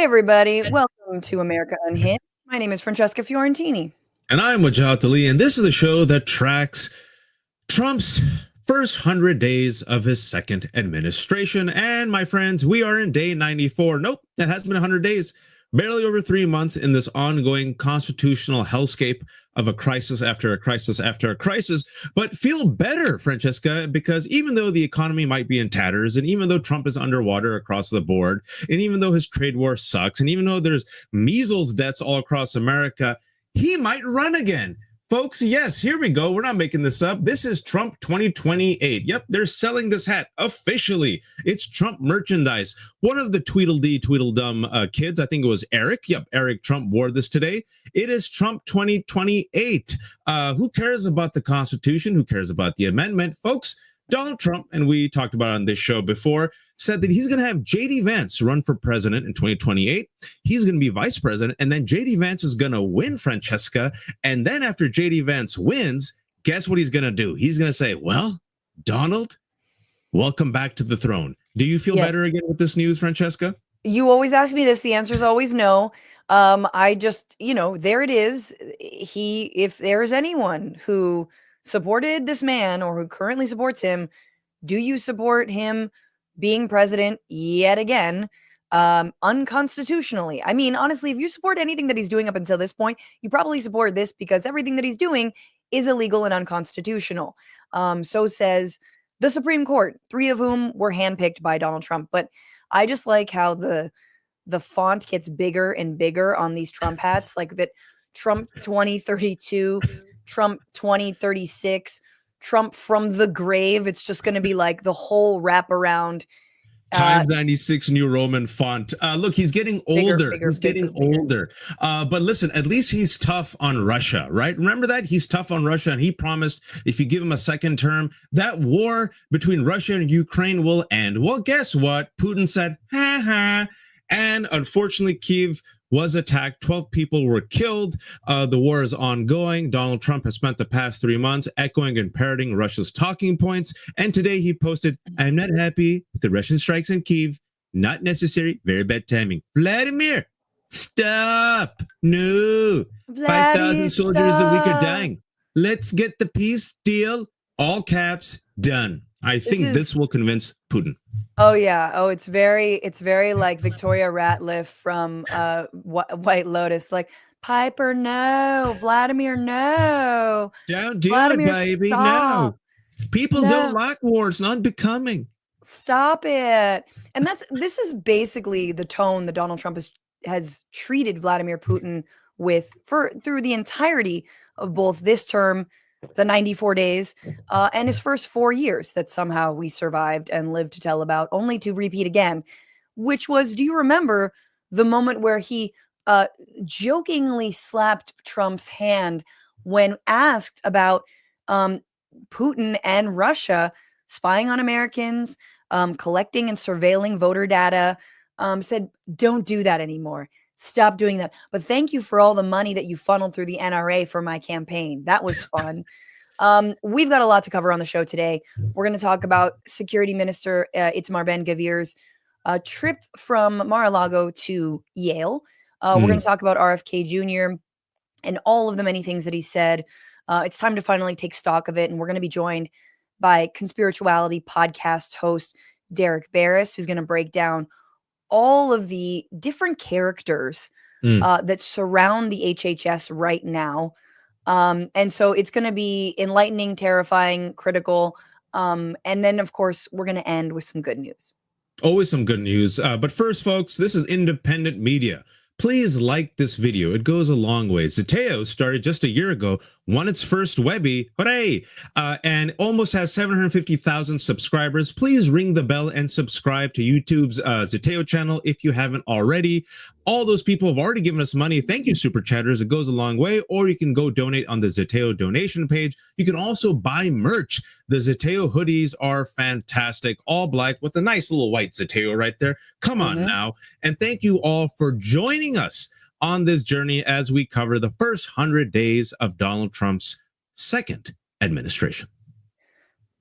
everybody. Welcome to America Unhinged. My name is Francesca Fiorentini. And I'm Wajahat, and this is the show that tracks Trump's first 100 days of his second administration. And my friends, we are in day 94. Nope, that hasn't been 100 days. Barely over 3 months in this ongoing constitutional hellscape of a crisis after a crisis after a crisis. But feel better, Francesca, because even though the economy might be in tatters, and even though Trump is underwater across the board, and even though his trade war sucks, and even though there's measles deaths all across America, he might run again. Folks, yes, here we go. We're not making this up. This is Trump 2028. Yep, they're selling this hat officially. It's Trump merchandise. One of the Tweedledum kids, I think it was Eric. Yep, Eric Trump wore this today. It is Trump 2028. Who cares about the Constitution? Who cares about the amendment? Folks, Donald Trump, and we talked about it on this show before, said that he's going to have J.D. Vance run for president in 2028. He's going to be vice president, and then J.D. Vance is going to win, Francesca. And then after J.D. Vance wins, guess what he's going to do? He's going to say, well, Donald, welcome back to the throne. Do you feel better again with this news, Francesca? You always ask me this. The answer is always no. I just, there it is. If there's anyone who supported this man or who currently supports him, do you support him being president yet again, unconstitutionally? I mean, honestly, if you support anything that he's doing up until this point, you probably support this because everything that he's doing is illegal and unconstitutional. So says the Supreme Court, 3 of whom were handpicked by Donald Trump. But I just like how the font gets bigger and bigger on these Trump hats, like that Trump 2032, Trump 2036, Trump from the grave. It's just going to be like the whole wraparound. Times 96 New Roman font. Look, he's getting older. He's getting older. But listen, at least he's tough on Russia, right? Remember that? He's tough on Russia, and he promised if you give him a second term, that war between Russia and Ukraine will end. Well, guess what? Putin said, ha ha. And unfortunately, Kyiv was attacked. 12 people were killed. The war is ongoing. Donald Trump has spent the past 3 months echoing and parroting Russia's talking points. And today he posted, I'm not happy with the Russian strikes in Kyiv. Not necessary. Very bad timing. Vladimir, stop. No. 5,000 soldiers a week are dying. Let's get the peace deal. All caps done. I think this will convince Putin. Oh yeah. Oh, it's very like Victoria Ratliff from White Lotus. Like, Piper, no. Vladimir, no. Don't do Vladimir, it, baby. stop. No. People don't like war. It's not becoming. Stop it. And this is basically the tone that Donald Trump has treated Vladimir Putin with through the entirety of both this term, the 94 days, and his first 4 years that somehow we survived and lived to tell about, only to repeat again, which was, do you remember the moment where he jokingly slapped Trump's hand when asked about Putin and Russia spying on Americans, collecting and surveilling voter data, said, don't do that anymore. Stop doing that. But thank you for all the money that you funneled through the NRA for my campaign. That was fun. We've got a lot to cover on the show today. We're going to talk about Security Minister Itamar Ben-Gvir's trip from Mar-a-Lago to Yale. We're going to talk about RFK Jr. and all of the many things that he said. It's time to finally take stock of it. And we're going to be joined by Conspirituality podcast host Derek Beres, who's going to break down all of the different characters that surround the HHS right now. And so it's going to be enlightening, terrifying, critical. And then, of course, we're going to end with some good news. Always some good news. But first, folks, this is independent media. Please like this video. It goes a long way. Zeteo started just a year ago, won its first Webby, hooray, and almost has 750,000 subscribers. Please ring the bell and subscribe to YouTube's Zeteo channel if you haven't already. All those people have already given us money. Thank you, Super Chatters. It goes a long way. Or you can go donate on the Zeteo donation page. You can also buy merch. The Zeteo hoodies are fantastic. All black with a nice little white Zeteo right there. Come on now. And thank you all for joining us on this journey as we cover the first 100 days of Donald Trump's second administration.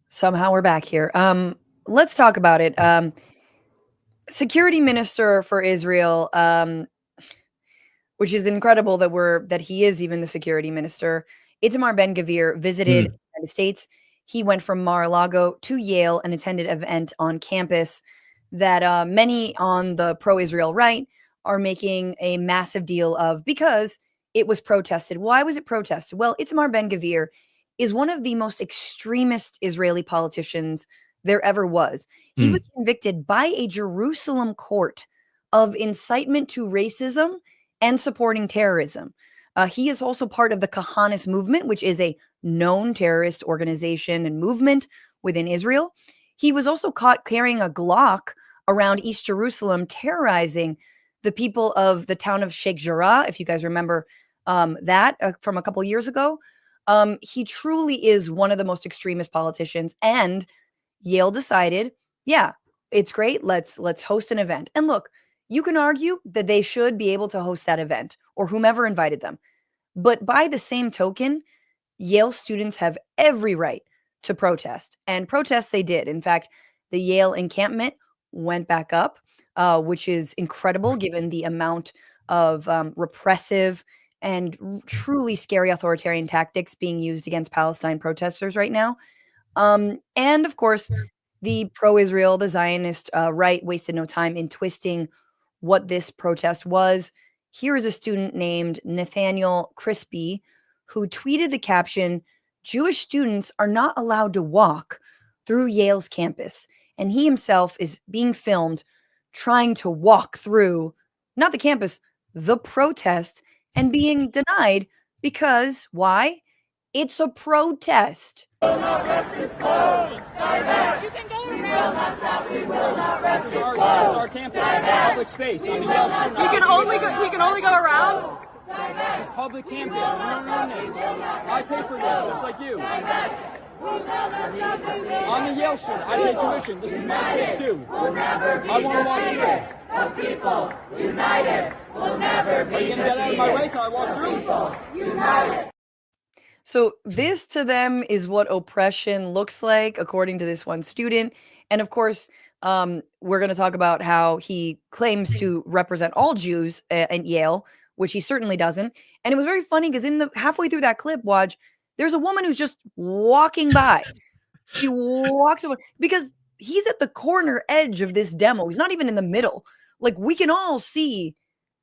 Somehow we're back here. Let's talk about it. security minister for Israel, which is incredible that he is even the security minister. Itamar Ben-Gvir visited the United States. He went from Mar-a-Lago to Yale and attended an event on campus that many on the pro-Israel right are making a massive deal of because it was protested. Why was it protested? Well, Itamar Ben-Gvir is one of the most extremist Israeli politicians there ever was. He was convicted by a Jerusalem court of incitement to racism and supporting terrorism. He is also part of the Kahanis movement, which is a known terrorist organization and movement within Israel. He was also caught carrying a Glock around East Jerusalem, terrorizing the people of the town of Sheikh Jarrah, if you guys remember that from a couple years ago. He truly is one of the most extremist politicians, and Yale decided, yeah, it's great. Let's host an event. And look, you can argue that they should be able to host that event or whomever invited them. But by the same token, Yale students have every right to protest, and protest they did. In fact, the Yale encampment went back up, which is incredible given the amount of repressive and truly scary authoritarian tactics being used against Palestine protesters right now. And of course, the pro-Israel, the Zionist right wasted no time in twisting what this protest was. Here is a student named Nathaniel Crispy who tweeted the caption, "Jewish students are not allowed to walk through Yale's campus." And he himself is being filmed trying to walk through, not the campus, the protest, and being denied because why? It's a protest. We will not rest this close. Divest. We will not stop. We will not rest this close. Our campus, public space. He can only go around. This is public campus. You don't own this. I pay for this, just like you. I'm a Yale student. I pay tuition. This is my space too. I want to walk through. The people united will never be Are you gonna get out of my way? Can I walk through? united. So this to them is what oppression looks like, according to this one student. And of course, we're going to talk about how he claims to represent all Jews at Yale, which he certainly doesn't. And it was very funny because in the halfway through that clip, Waj, there's a woman who's just walking by. She walks away because he's at the corner edge of this demo. He's not even in the middle. Like, we can all see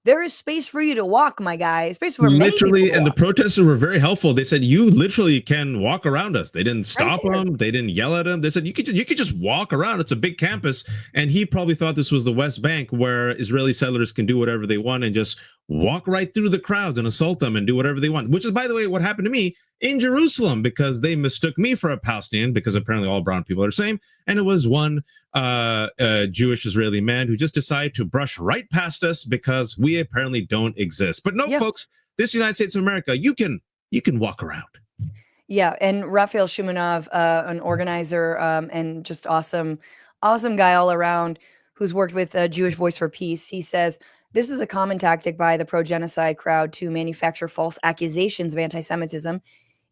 there is space for you to walk, my guy. Space for many people Literally, to and the walk. protesters were very helpful. They said, you literally can walk around us. They didn't stop here. him. They didn't yell at him. They said, you could just walk around. It's a big campus. And he probably thought this was the West Bank where Israeli settlers can do whatever they want and just walk right through the crowds and assault them and do whatever they want, which is, by the way, what happened to me in Jerusalem, because they mistook me for a Palestinian, because apparently all brown people are the same. And it was one Jewish Israeli man who just decided to brush right past us because we apparently don't exist. But no, folks, this United States of America, you can walk around. Yeah, and Raphael Shumanov, an organizer and just awesome guy all around, who's worked with Jewish Voice for Peace. He says, this is a common tactic by the pro-genocide crowd to manufacture false accusations of anti-Semitism,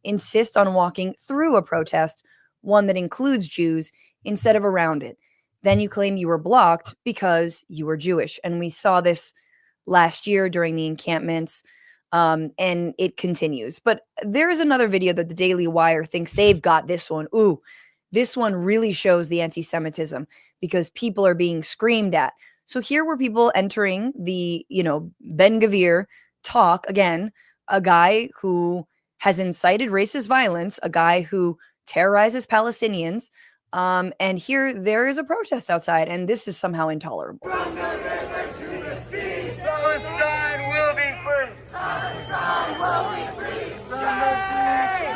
insist on walking through a protest, one that includes Jews, instead of around it. Then you claim you were blocked because you were Jewish. And we saw this last year during the encampments, and it continues. But there is another video that the Daily Wire thinks they've got this one. Ooh, this one really shows the anti-Semitism because people are being screamed at. So here were people entering the, Ben-Gvir talk, again, a guy who has incited racist violence, a guy who terrorizes Palestinians. And here there is a protest outside, and this is somehow intolerable. From the river to the sea, Palestine will be free. Palestine will be free. Shame!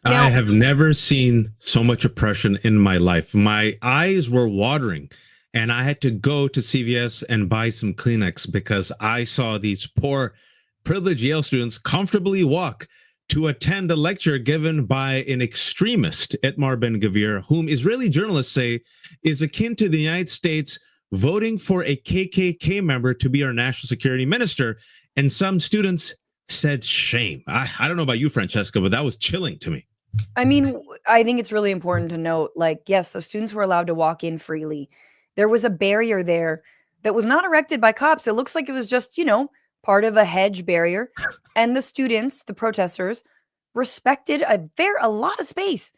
I have never seen so much oppression in my life. My eyes were watering, and I had to go to CVS and buy some Kleenex because I saw these poor privileged Yale students comfortably walk to attend a lecture given by an extremist, Itamar Ben-Gvir, whom Israeli journalists say is akin to the United States voting for a KKK member to be our national security minister. And some students said shame. I don't know about you, Francesca, but that was chilling to me. I mean, I think it's really important to note, like, yes, those students were allowed to walk in freely. There was a barrier there that was not erected by cops. It looks like it was just, part of a hedge barrier. And the students, the protesters, respected a lot of space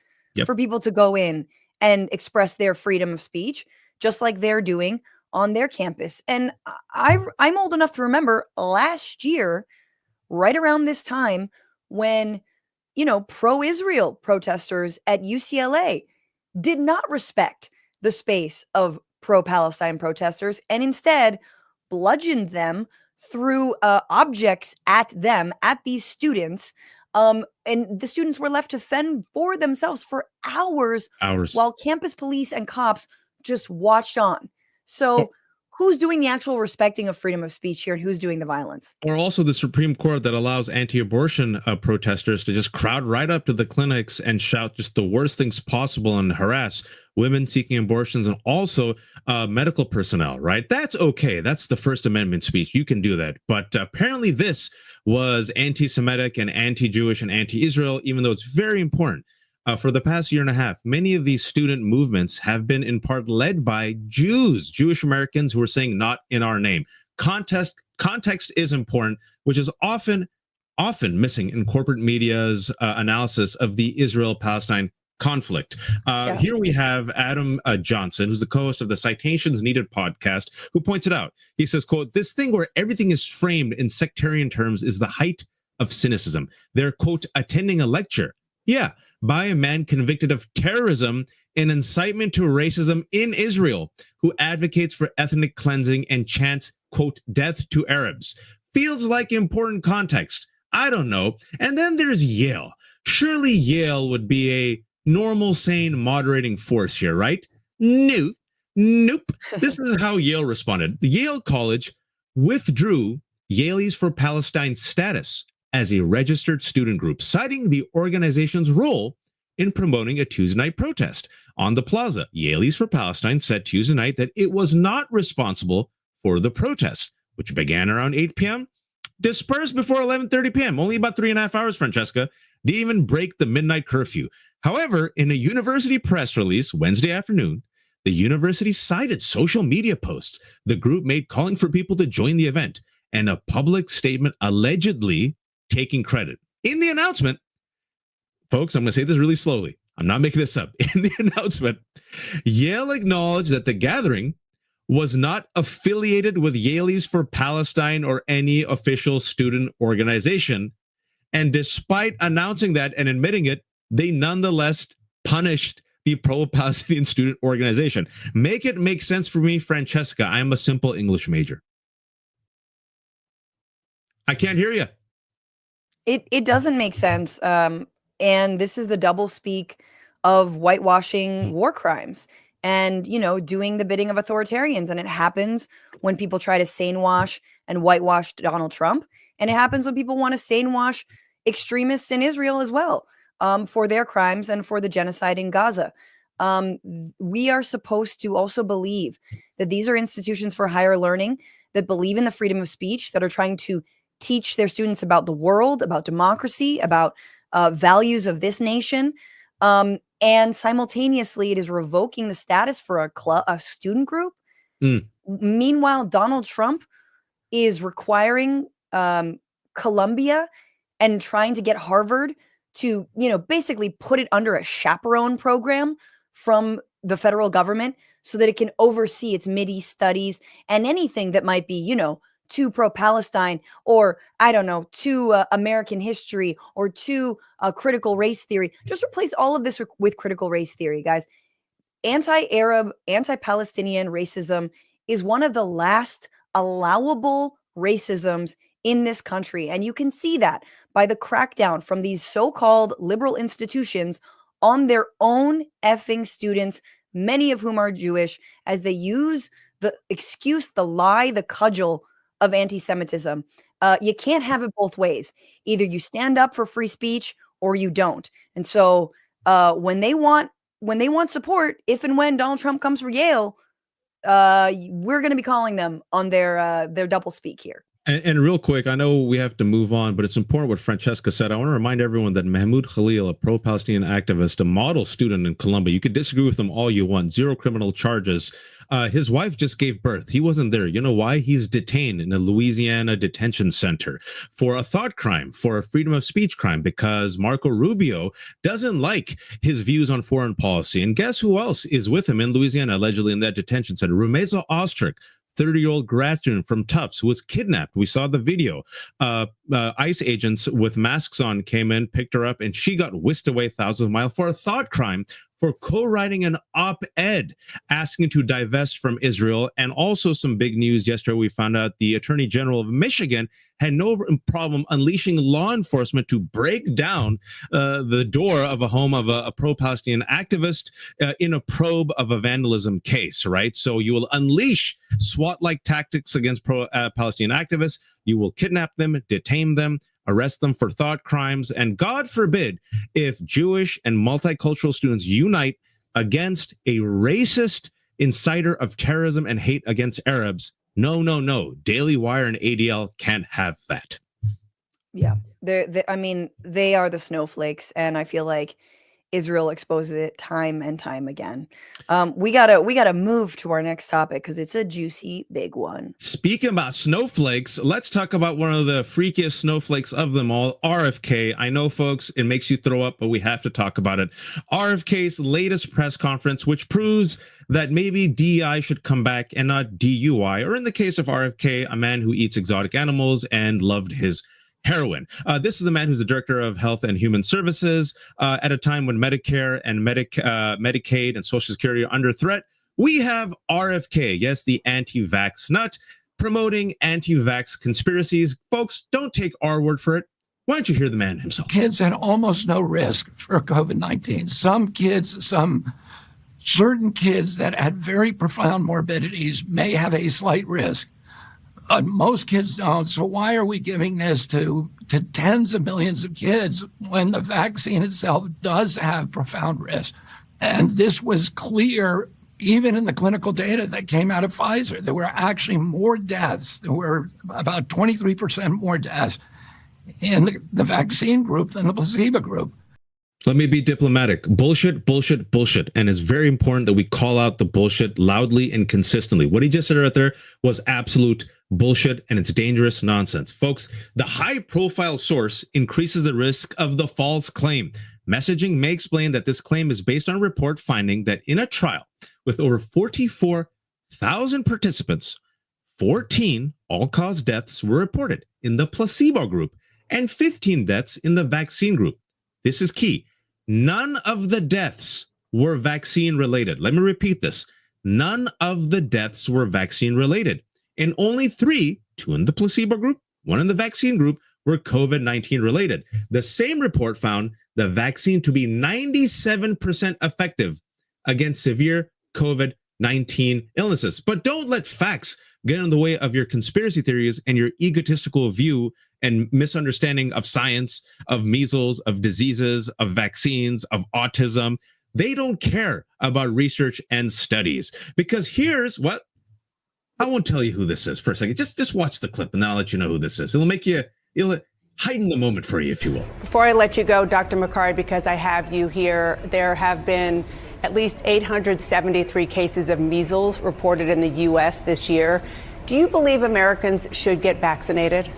for people to go in and express their freedom of speech, just like they're doing on their campus. And I'm old enough to remember last year, right around this time, when pro-Israel protesters at UCLA did not respect the space of pro-Palestine protesters and instead bludgeoned them through objects at these students. And the students were left to fend for themselves for hours while campus police and cops just watched on. So who's doing the actual respecting of freedom of speech here, and who's doing the violence? Or also the Supreme Court that allows anti-abortion protesters to just crowd right up to the clinics and shout just the worst things possible and harass women seeking abortions and also medical personnel, right? That's okay. That's the First Amendment speech. You can do that. But apparently this was anti-Semitic and anti-Jewish and anti-Israel, even though it's very important. For the past year and a half, many of these student movements have been in part led by Jewish Americans who are saying not in our name. Context is important, which is often missing in corporate media's analysis of the Israel-Palestine conflict. Here we have Adam Johnson, who's the co-host of the Citations Needed podcast, who points it out. He says, quote, "This thing where everything is framed in sectarian terms is the height of cynicism. They're, quote, attending a lecture. Yeah, by a man convicted of terrorism and incitement to racism in Israel, who advocates for ethnic cleansing and chants, quote, death to Arabs. Feels like important context. I don't know. And then there's Yale. Surely Yale would be a normal, sane, moderating force here, right? Nope. This is how Yale responded. The Yale College withdrew Yaleys for Palestine status as a registered student group, citing the organization's role in promoting a Tuesday night protest on the plaza. Yaleys for Palestine said Tuesday night that it was not responsible for the protest, which began around 8 p.m., dispersed before 11:30 p.m., only about 3.5 hours, Francesca, didn't even break the midnight curfew. However, in a university press release Wednesday afternoon, the university cited social media posts the group made calling for people to join the event and a public statement allegedly taking credit. In the announcement, folks, I'm going to say this really slowly. I'm not making this up. In the announcement, Yale acknowledged that the gathering was not affiliated with Yaleys for Palestine or any official student organization. And despite announcing that and admitting it, they nonetheless punished the pro-Palestinian student organization. Make it make sense for me, Francesca. I am a simple English major. I can't hear you. It doesn't make sense. And this is the doublespeak of whitewashing war crimes and, doing the bidding of authoritarians. And it happens when people try to sane wash and whitewash Donald Trump. And it happens when people want to sane wash extremists in Israel as well, for their crimes and for the genocide in Gaza. We are supposed to also believe that these are institutions for higher learning that believe in the freedom of speech, that are trying to teach their students about the world, about democracy, about values of this nation. And simultaneously, it is revoking the status for a student group. Meanwhile, Donald Trump is requiring Columbia and trying to get Harvard to, basically put it under a chaperone program from the federal government so that it can oversee its Mideast studies and anything that might be, to pro-Palestine or, I don't know, to American history or to critical race theory. Just replace all of this with critical race theory, guys. Anti-Arab, anti-Palestinian racism is one of the last allowable racisms in this country. And you can see that by the crackdown from these so-called liberal institutions on their own effing students, many of whom are Jewish, as they use the excuse, the lie, the cudgel of anti-Semitism. You can't have it both ways. Either you stand up for free speech or you don't. And so when they want support, if and when Donald Trump comes for Yale, we're going to be calling them on their double speak here. And real quick, I know we have to move on, but it's important what Francesca said. I want to remind everyone that Mahmoud Khalil, a pro-Palestinian activist, a model student in Columbia, you could disagree with him all you want, 0 criminal charges. His wife just gave birth. He wasn't there. You know why? He's detained in a Louisiana detention center for a thought crime, for a freedom of speech crime, because Marco Rubio doesn't like his views on foreign policy. And guess who else is with him in Louisiana, allegedly in that detention center? Rumeza Ostrich, 30-year-old grad student from Tufts, who was kidnapped. We saw the video. ICE agents with masks on came in, picked her up, and she got whisked away thousands of miles for a thought crime for co-writing an op-ed asking to divest from Israel. And also some big news yesterday, we found out the Attorney General of Michigan had no problem unleashing law enforcement to break down the door of a home of a pro-Palestinian activist in a probe of a vandalism case, right? So you will unleash SWAT-like tactics against pro-Palestinian activists. You will kidnap them, detain them, arrest them for thought crimes, and God forbid if Jewish and multicultural students unite against a racist inciter of terrorism and hate against Arabs. No, no, no. Daily Wire and ADL can't have that. Yeah, I mean, they are the snowflakes, and I feel like Israel exposes it time and time again. We gotta move to our next topic because it's a juicy big one. Speaking about snowflakes, let's talk about one of the freakiest snowflakes of them all, RFK. I know, folks, it makes you throw up, but we have to talk about it. RFK's latest press conference, which proves that maybe DEI should come back and not DUI, or in the case of RFK, a man who eats exotic animals and loved his heroin. This is the man who's the director of Health and Human Services at a time when Medicare and Medicaid and Social Security are under threat. We have RFK, yes, the anti-vax nut, promoting anti-vax conspiracies. Folks, don't take our word for it. Why don't you hear the man himself? Kids had almost no risk for COVID-19. Certain kids that had very profound morbidities may have a slight risk. Most kids don't. So why are we giving this to tens of millions of kids when the vaccine itself does have profound risk? And this was clear even in the clinical data that came out of Pfizer. There were actually more deaths. There were about 23% more deaths in the vaccine group than the placebo group. Let me be diplomatic. Bullshit, bullshit, bullshit. And it's very important that we call out the bullshit loudly and consistently. What he just said right there was absolute bullshit, and it's dangerous nonsense. Folks, the high-profile source increases the risk of the false claim. Messaging may explain that this claim is based on a report finding that in a trial with over 44,000 participants, 14 all-cause deaths were reported in the placebo group and 15 deaths in the vaccine group. This is key. None of the deaths were vaccine related. Let me repeat this. None of the deaths were vaccine related. And only 3, 2 in the placebo group, 1 in the vaccine group, were COVID-19 related. The same report found the vaccine to be 97% effective against severe COVID-19 illnesses. But don't let facts get in the way of your conspiracy theories and your egotistical view and misunderstanding of science, of measles, of diseases, of vaccines, of autism. They don't care about research and studies, because here's what I won't tell you who this is for a second. Just watch the clip and then I'll let you know who this is. It'll heighten the moment for you, if you will. Before I let you go, Dr. McCarty, because I have you here, there have been at least 873 cases of measles reported in the U.S. this year. Do you believe Americans should get vaccinated?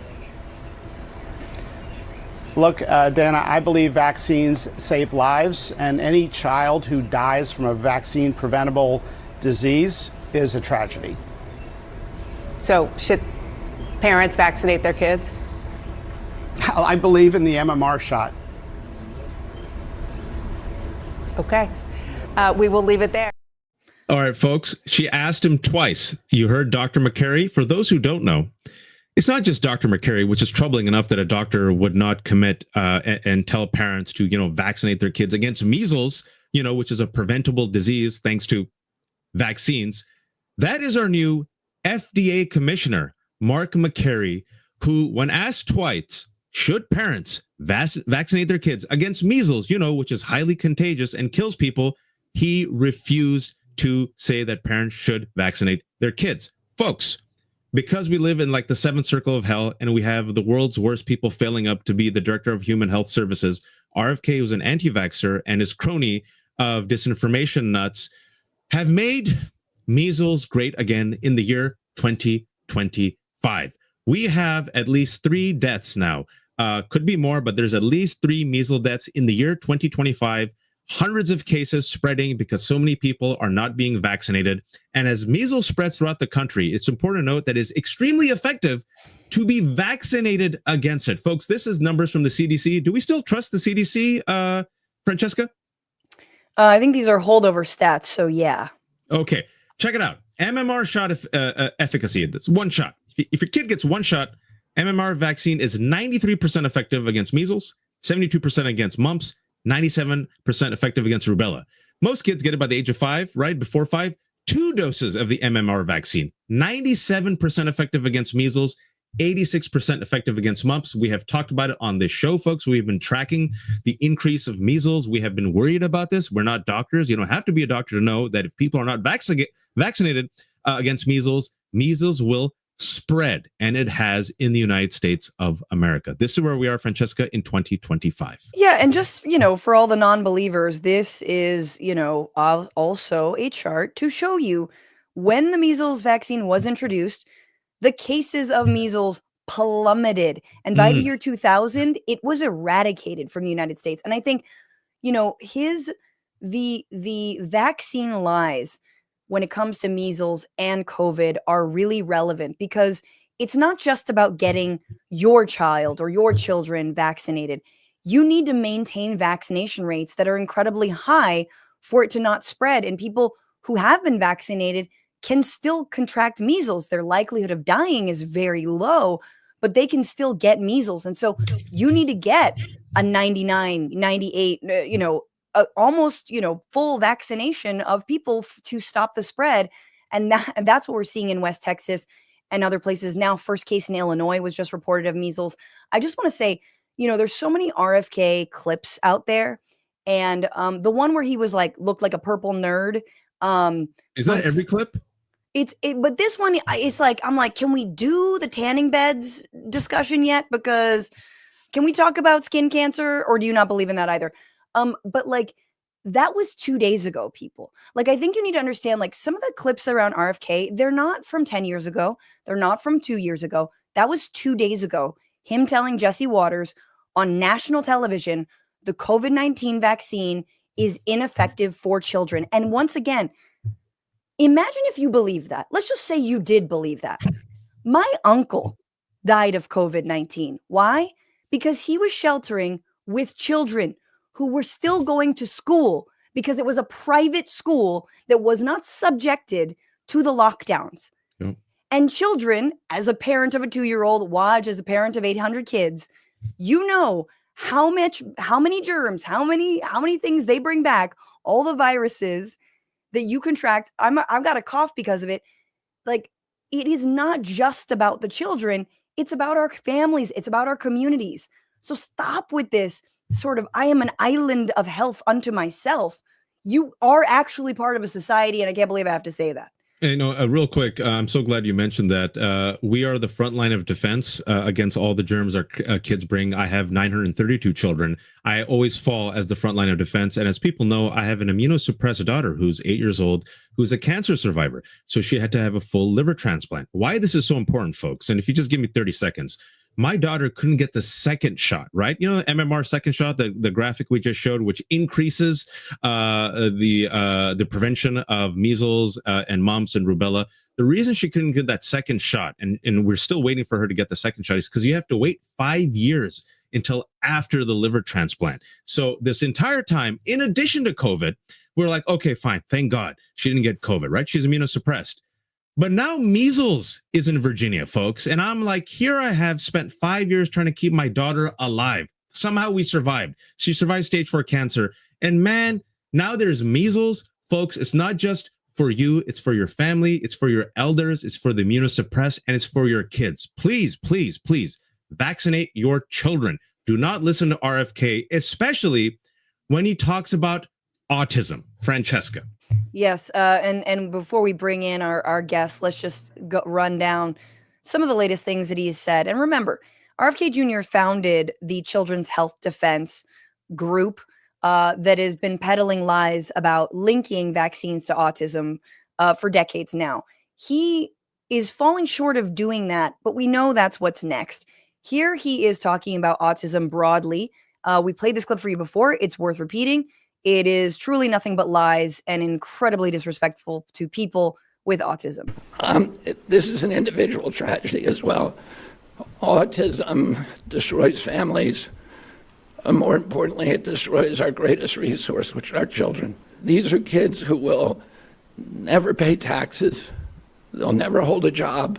Look, Dana, I believe vaccines save lives, and any child who dies from a vaccine-preventable disease is a tragedy. So should parents vaccinate their kids? I believe in the MMR shot. Okay. We will leave it there. All right, folks. She asked him twice. You heard Dr. McCarry. For those who don't know, it's not just Dr. McCarry, which is troubling enough that a doctor would not commit and tell parents to, vaccinate their kids against measles, which is a preventable disease thanks to vaccines. That is our new FDA commissioner, Mark McCarry, who, when asked twice, should parents vaccinate their kids against measles, which is highly contagious and kills people, he refused to say that parents should vaccinate their kids. Folks, because we live in like the seventh circle of hell and we have the world's worst people failing up to be the director of human health services, RFK, who's an anti-vaxxer, and his crony of disinformation nuts have made measles great again in the year 2025. We have at least 3 deaths now. Could be more, but there's at least 3 measles deaths in the year 2025. Hundreds of cases spreading because so many people are not being vaccinated. And as measles spreads throughout the country, it's important to note that it's extremely effective to be vaccinated against it. Folks, this is numbers from the CDC. Do we still trust the CDC, Francesca? I think these are holdover stats, so yeah. Okay, check it out. MMR shot efficacy. That's 1 shot. If your kid gets 1 shot, MMR vaccine is 93% effective against measles, 72% against mumps, 97% effective against rubella. Most kids get it by the age of 5, right? Before 5, 2 doses of the MMR vaccine, 97% effective against measles, 86% effective against mumps. We have talked about it on this show, folks. We've been tracking the increase of measles. We have been worried about this. We're not doctors. You don't have to be a doctor to know that if people are not vaccinated against measles, measles will spread, and it has in the United States of America. This is where we are, Francesca, in 2025. Yeah, and just, for all the non-believers, this is, also a chart to show you when the measles vaccine was introduced, the cases of measles plummeted. And by the year 2000, it was eradicated from the United States. And I think, the vaccine lies when it comes to measles and COVID are really relevant because it's not just about getting your child or your children vaccinated. You need to maintain vaccination rates that are incredibly high for it to not spread. And people who have been vaccinated can still contract measles. Their likelihood of dying is very low, but they can still get measles. And so you need to get a 99, 98, almost, full vaccination of people to stop the spread. And that's what we're seeing in West Texas and other places now. First case in Illinois was just reported of measles. I just want to say, there's so many RFK clips out there. And the one where he was looked like a purple nerd. Is that every clip? But this one, it's I'm like, can we do the tanning beds discussion yet? Because can we talk about skin cancer, or do you not believe in that either? But that was 2 days ago, people. I think you need to understand, some of the clips around RFK, they're not from 10 years ago. They're not from 2 years ago. That was 2 days ago. Him telling Jesse Waters on national television, the COVID-19 vaccine is ineffective for children. And once again, imagine if you believe that. Let's just say you did believe that. My uncle died of COVID-19. Why? Because he was sheltering with children who were still going to school because it was a private school that was not subjected to the lockdowns. Yep. And children, as a parent of a 2-year-old, Waj as a parent of 800 kids, how many germs, how many things they bring back, all the viruses that you contract. I've got a cough because of it. It is not just about the children. It's about our families. It's about our communities. So stop with this sort of, I am an island of health unto myself. You are actually part of a society, and I can't believe I have to say that. Real quick, I'm so glad you mentioned that. We are the front line of defense against all the germs our kids bring. I have 932 children. I always fall as the front line of defense. And as people know, I have an immunosuppressed daughter who's 8 years old, who's a cancer survivor. So she had to have a full liver transplant. Why this is so important, folks, and if you just give me 30 seconds, my daughter couldn't get the second shot, right? The MMR second shot, the graphic we just showed, which increases the prevention of measles and mumps and rubella. The reason she couldn't get that second shot, and we're still waiting for her to get the second shot, is because you have to wait 5 years until after the liver transplant. So this entire time, in addition to COVID, we're like, okay, fine, thank God she didn't get COVID, right? She's immunosuppressed. But now measles is in Virginia, folks. And I'm like, here I have spent 5 years trying to keep my daughter alive. Somehow we survived. She survived stage 4 cancer. And man, now there's measles. Folks, it's not just for you. It's for your family. It's for your elders. It's for the immunosuppressed. And it's for your kids. Please, please, please vaccinate your children. Do not listen to RFK, especially when he talks about autism. Francesca. Yes, and before we bring in our guests, let's just run down some of the latest things that he has said. And remember, RFK Jr. founded the Children's Health Defense group that has been peddling lies about linking vaccines to autism for decades now. He is falling short of doing that, but we know that's what's next. Here he is talking about autism broadly. We played this clip for you before. It's worth repeating. It is truly nothing but lies and incredibly disrespectful to people with autism. This is an individual tragedy as well. Autism destroys families. More importantly, it destroys our greatest resource, which are our children. These are kids who will never pay taxes. They'll never hold a job.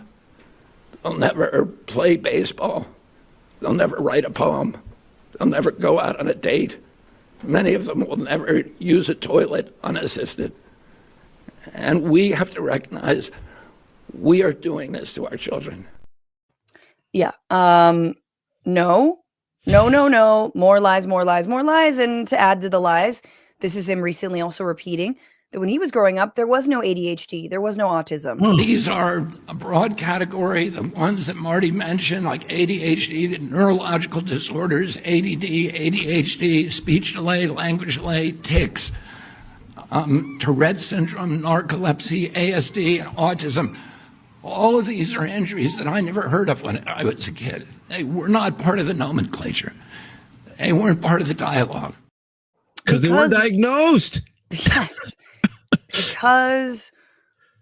They'll never play baseball. They'll never write a poem. They'll never go out on a date. Many of them will never use a toilet unassisted. And we have to recognize we are doing this to our children. Yeah. No. More lies, more lies, more lies. And to add to the lies, this is him recently also repeating that when he was growing up, there was no ADHD. There was no autism. These are a broad category. The ones that Marty mentioned, like ADHD, the neurological disorders, ADD, ADHD, speech delay, language delay, tics, Tourette syndrome, narcolepsy, ASD, and autism. All of these are injuries that I never heard of when I was a kid. They were not part of the nomenclature. They weren't part of the dialogue. Because they weren't diagnosed. Yes. Because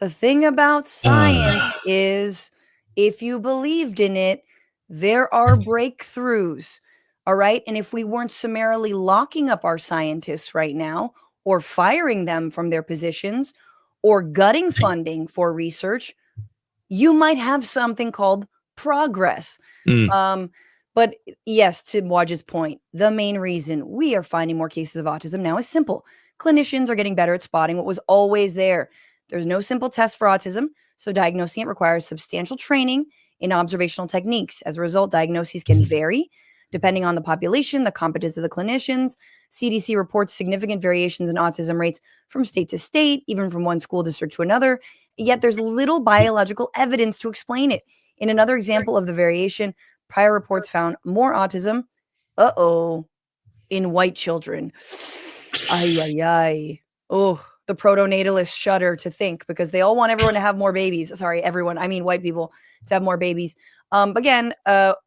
the thing about science is if you believed in it, there are breakthroughs. All right. And if we weren't summarily locking up our scientists right now or firing them from their positions or gutting funding for research, you might have something called progress. But yes, to Waj's point, the main reason we are finding more cases of autism now is simple. Clinicians are getting better at spotting what was always there. There's no simple test for autism, so diagnosing it requires substantial training in observational techniques. As a result, diagnoses can vary depending on the population, the competence of the clinicians. CDC reports significant variations in autism rates from state to state, even from one school district to another. Yet there's little biological evidence to explain it. In another example of the variation, prior reports found more autism, in white children. Oh, the proto-natalists shudder to think because they all want everyone to have more babies. Sorry, everyone. I mean, white people to have more babies. Again,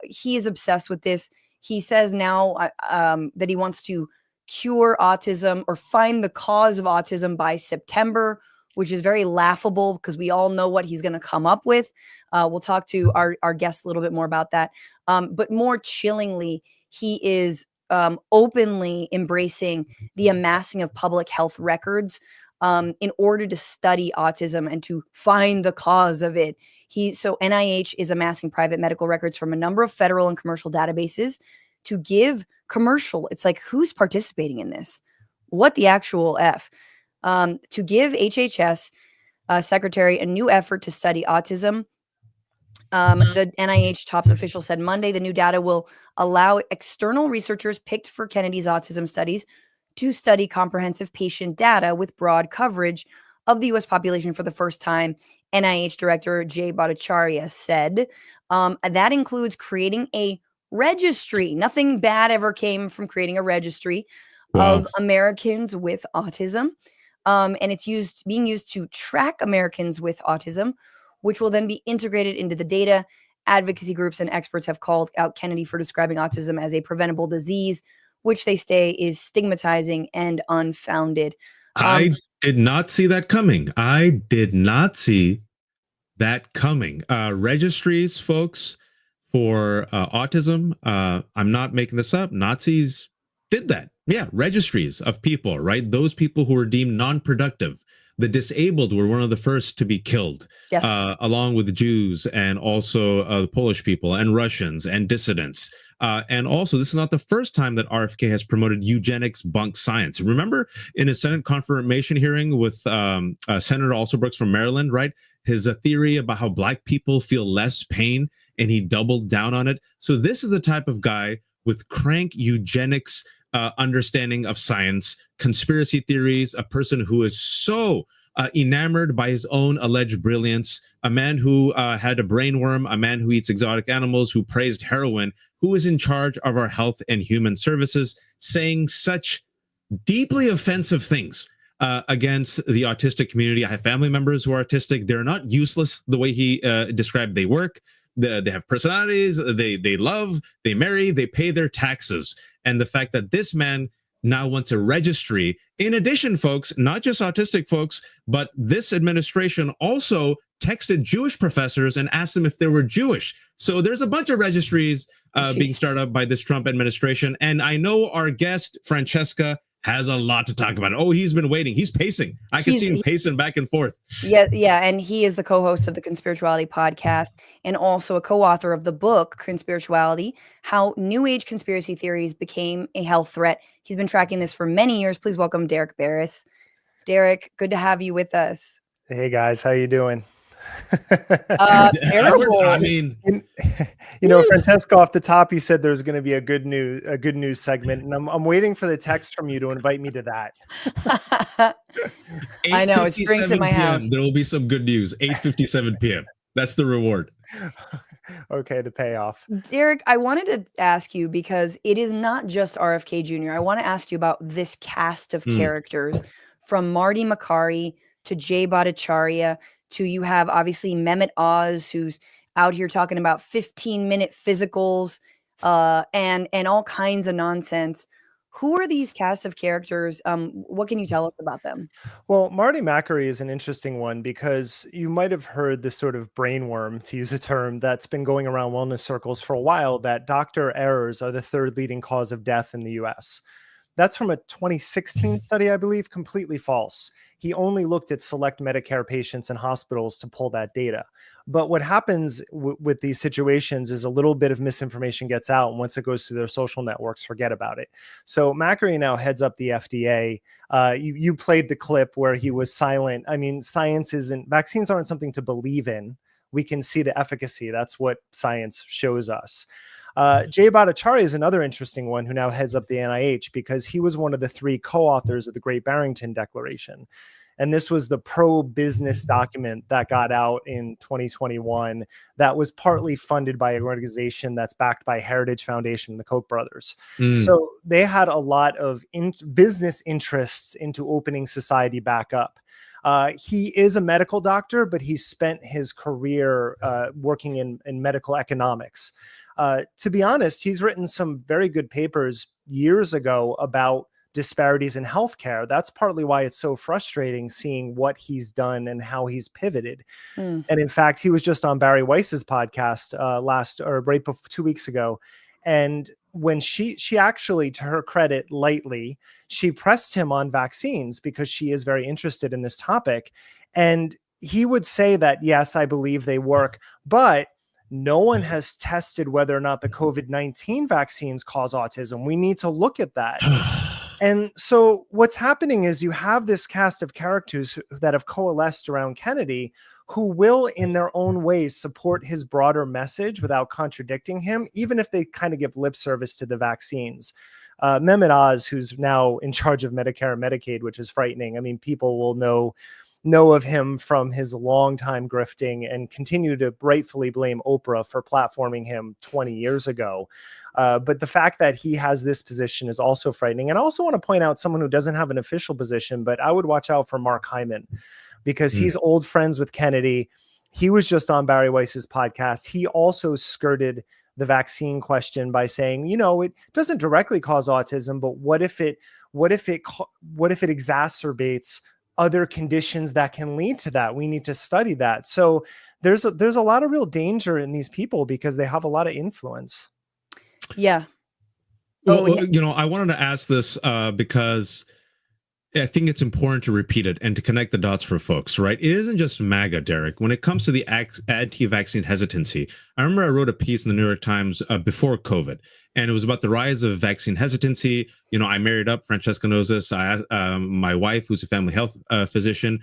he is obsessed with this. He says now that he wants to cure autism or find the cause of autism by September, which is very laughable because we all know what he's going to come up with. We'll talk to our guests a little bit more about that. But more chillingly, he is openly embracing the amassing of public health records in order to study autism and to find the cause of it. So NIH is amassing private medical records from a number of federal and commercial databases to give commercial. It's like, who's participating in this? What the actual F? To give HHS secretary a new effort to study autism. The NIH top official said Monday the new data will allow external researchers picked for Kennedy's autism studies to study comprehensive patient data with broad coverage of the U.S. population for the first time, NIH Director Jay Bhattacharya said. That includes creating a registry. Nothing bad ever came from creating a registry of Americans with autism. And it's being used to track Americans with autism, which will then be integrated into the data. Advocacy groups and experts have called out Kennedy for describing autism as a preventable disease, which they say is stigmatizing and unfounded. I did not see that coming. Registries, folks, for autism. I'm not making this up. Nazis did that. Yeah, registries of people, right? Those people who were deemed non-productive. The disabled were one of the first to be killed, yes. Along with the Jews and also the Polish people and Russians and dissidents. And also, this is not the first time that RFK has promoted eugenics bunk science. Remember in his Senate confirmation hearing with Senator Alsobrooks from Maryland, right? His theory about how Black people feel less pain, and he doubled down on it. So this is the type of guy with crank eugenics understanding of science, conspiracy theories, a person who is so enamored by his own alleged brilliance, a man who had a brainworm, a man who eats exotic animals, who praised heroin, who is in charge of our health and human services, saying such deeply offensive things against the autistic community. I have family members who are autistic. They're not useless the way he described they work. They have personalities, they love, they marry, they pay their taxes. And the fact that this man now wants a registry, in addition, folks, not just autistic folks, but this administration also texted Jewish professors and asked them if they were Jewish. So there's a bunch of registries being started up by this Trump administration. And I know our guest, Francesca, has a lot to talk about. Oh, he's been waiting. He's pacing. I can see him pacing back and forth. Yeah. And he is the co-host of the Conspirituality podcast and also a co-author of the book, Conspirituality, How New Age Conspiracy Theories Became a Health Threat. He's been tracking this for many years. Please welcome Derek Beres. Derek, good to have you with us. Hey, guys. How you doing? Terrible. I mean, Francesca, off the top, you said there's going to be a good news segment, and I'm waiting for the text from you to invite me to that. I know it's drinks in my house. There will be some good news. 8:57 p.m. That's the reward. Okay, the payoff. Derek, I wanted to ask you because it is not just RFK Jr. I want to ask you about this cast of characters from Marty Makary to Jay Bhattacharya to you have obviously Mehmet Oz, who's out here talking about 15-minute physicals and all kinds of nonsense. Who are these cast of characters? What can you tell us about them? Well, Marty Makary is an interesting one because you might have heard the sort of brainworm, to use a term, that's been going around wellness circles for a while, that doctor errors are the third leading cause of death in the US. That's from a 2016 study, I believe, completely false. He only looked at select Medicare patients in hospitals to pull that data. But what happens with these situations is a little bit of misinformation gets out, and once it goes through their social networks, forget about it. So Makary now heads up the FDA. You played the clip where he was silent. I mean, vaccines aren't something to believe in. We can see the efficacy. That's what science shows us. Jay Bhattacharya is another interesting one who now heads up the NIH because he was one of the 3 co-authors of the Great Barrington Declaration. And this was the pro-business document that got out in 2021 that was partly funded by an organization that's backed by Heritage Foundation and the Koch brothers. So they had a lot of business interests into opening society back up. He is a medical doctor, but he spent his career working in medical economics. To be honest, he's written some very good papers years ago about disparities in healthcare. That's partly why it's so frustrating seeing what he's done and how he's pivoted. And in fact, he was just on Barry Weiss's podcast right before 2 weeks ago. And when she actually, to her credit, lightly, she pressed him on vaccines because she is very interested in this topic. And he would say that, yes, I believe they work, but no one has tested whether or not the COVID-19 vaccines cause autism. We need to look at that. And so what's happening is you have this cast of characters that have coalesced around Kennedy who will, in their own ways, support his broader message without contradicting him, even if they kind of give lip service to the vaccines. Mehmet Oz, who's now in charge of Medicare and Medicaid, which is frightening. I mean, people will know of him from his longtime grifting and continue to rightfully blame Oprah for platforming him 20 years ago. But the fact that he has this position is also frightening. And I also want to point out someone who doesn't have an official position, but I would watch out for Mark Hyman because he's old friends with Kennedy. He was just on Barry Weiss's podcast. He also skirted the vaccine question by saying, it doesn't directly cause autism, but what if it exacerbates other conditions that can lead to that? We need to study that. So there's a lot of real danger in these people because they have a lot of influence. Yeah. Well, I wanted to ask this because I think it's important to repeat it and to connect the dots for folks, right? It isn't just MAGA, Derek. When it comes to the anti-vaccine hesitancy, I remember I wrote a piece in the New York Times before COVID, and it was about the rise of vaccine hesitancy. I married up, Francesca knows this. My wife, who's a family health physician,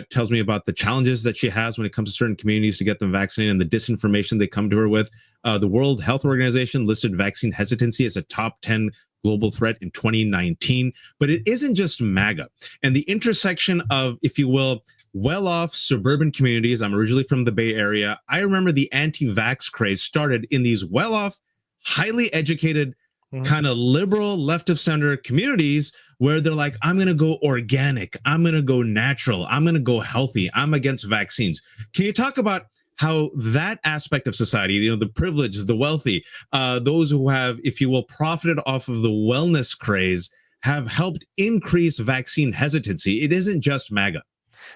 tells me about the challenges that she has when it comes to certain communities to get them vaccinated and the disinformation they come to her with. The World Health Organization listed vaccine hesitancy as a top 10 global threat in 2019. But it isn't just MAGA. And the intersection of, if you will, well-off suburban communities. I'm originally from the Bay Area. I remember the anti-vax craze started in these well-off, highly educated, kind of liberal, left of center communities where they're like, I'm going to go organic. I'm going to go natural. I'm going to go healthy. I'm against vaccines. Can you talk about how that aspect of society, the privileged, the wealthy, those who have, if you will, profited off of the wellness craze, have helped increase vaccine hesitancy? It isn't just MAGA.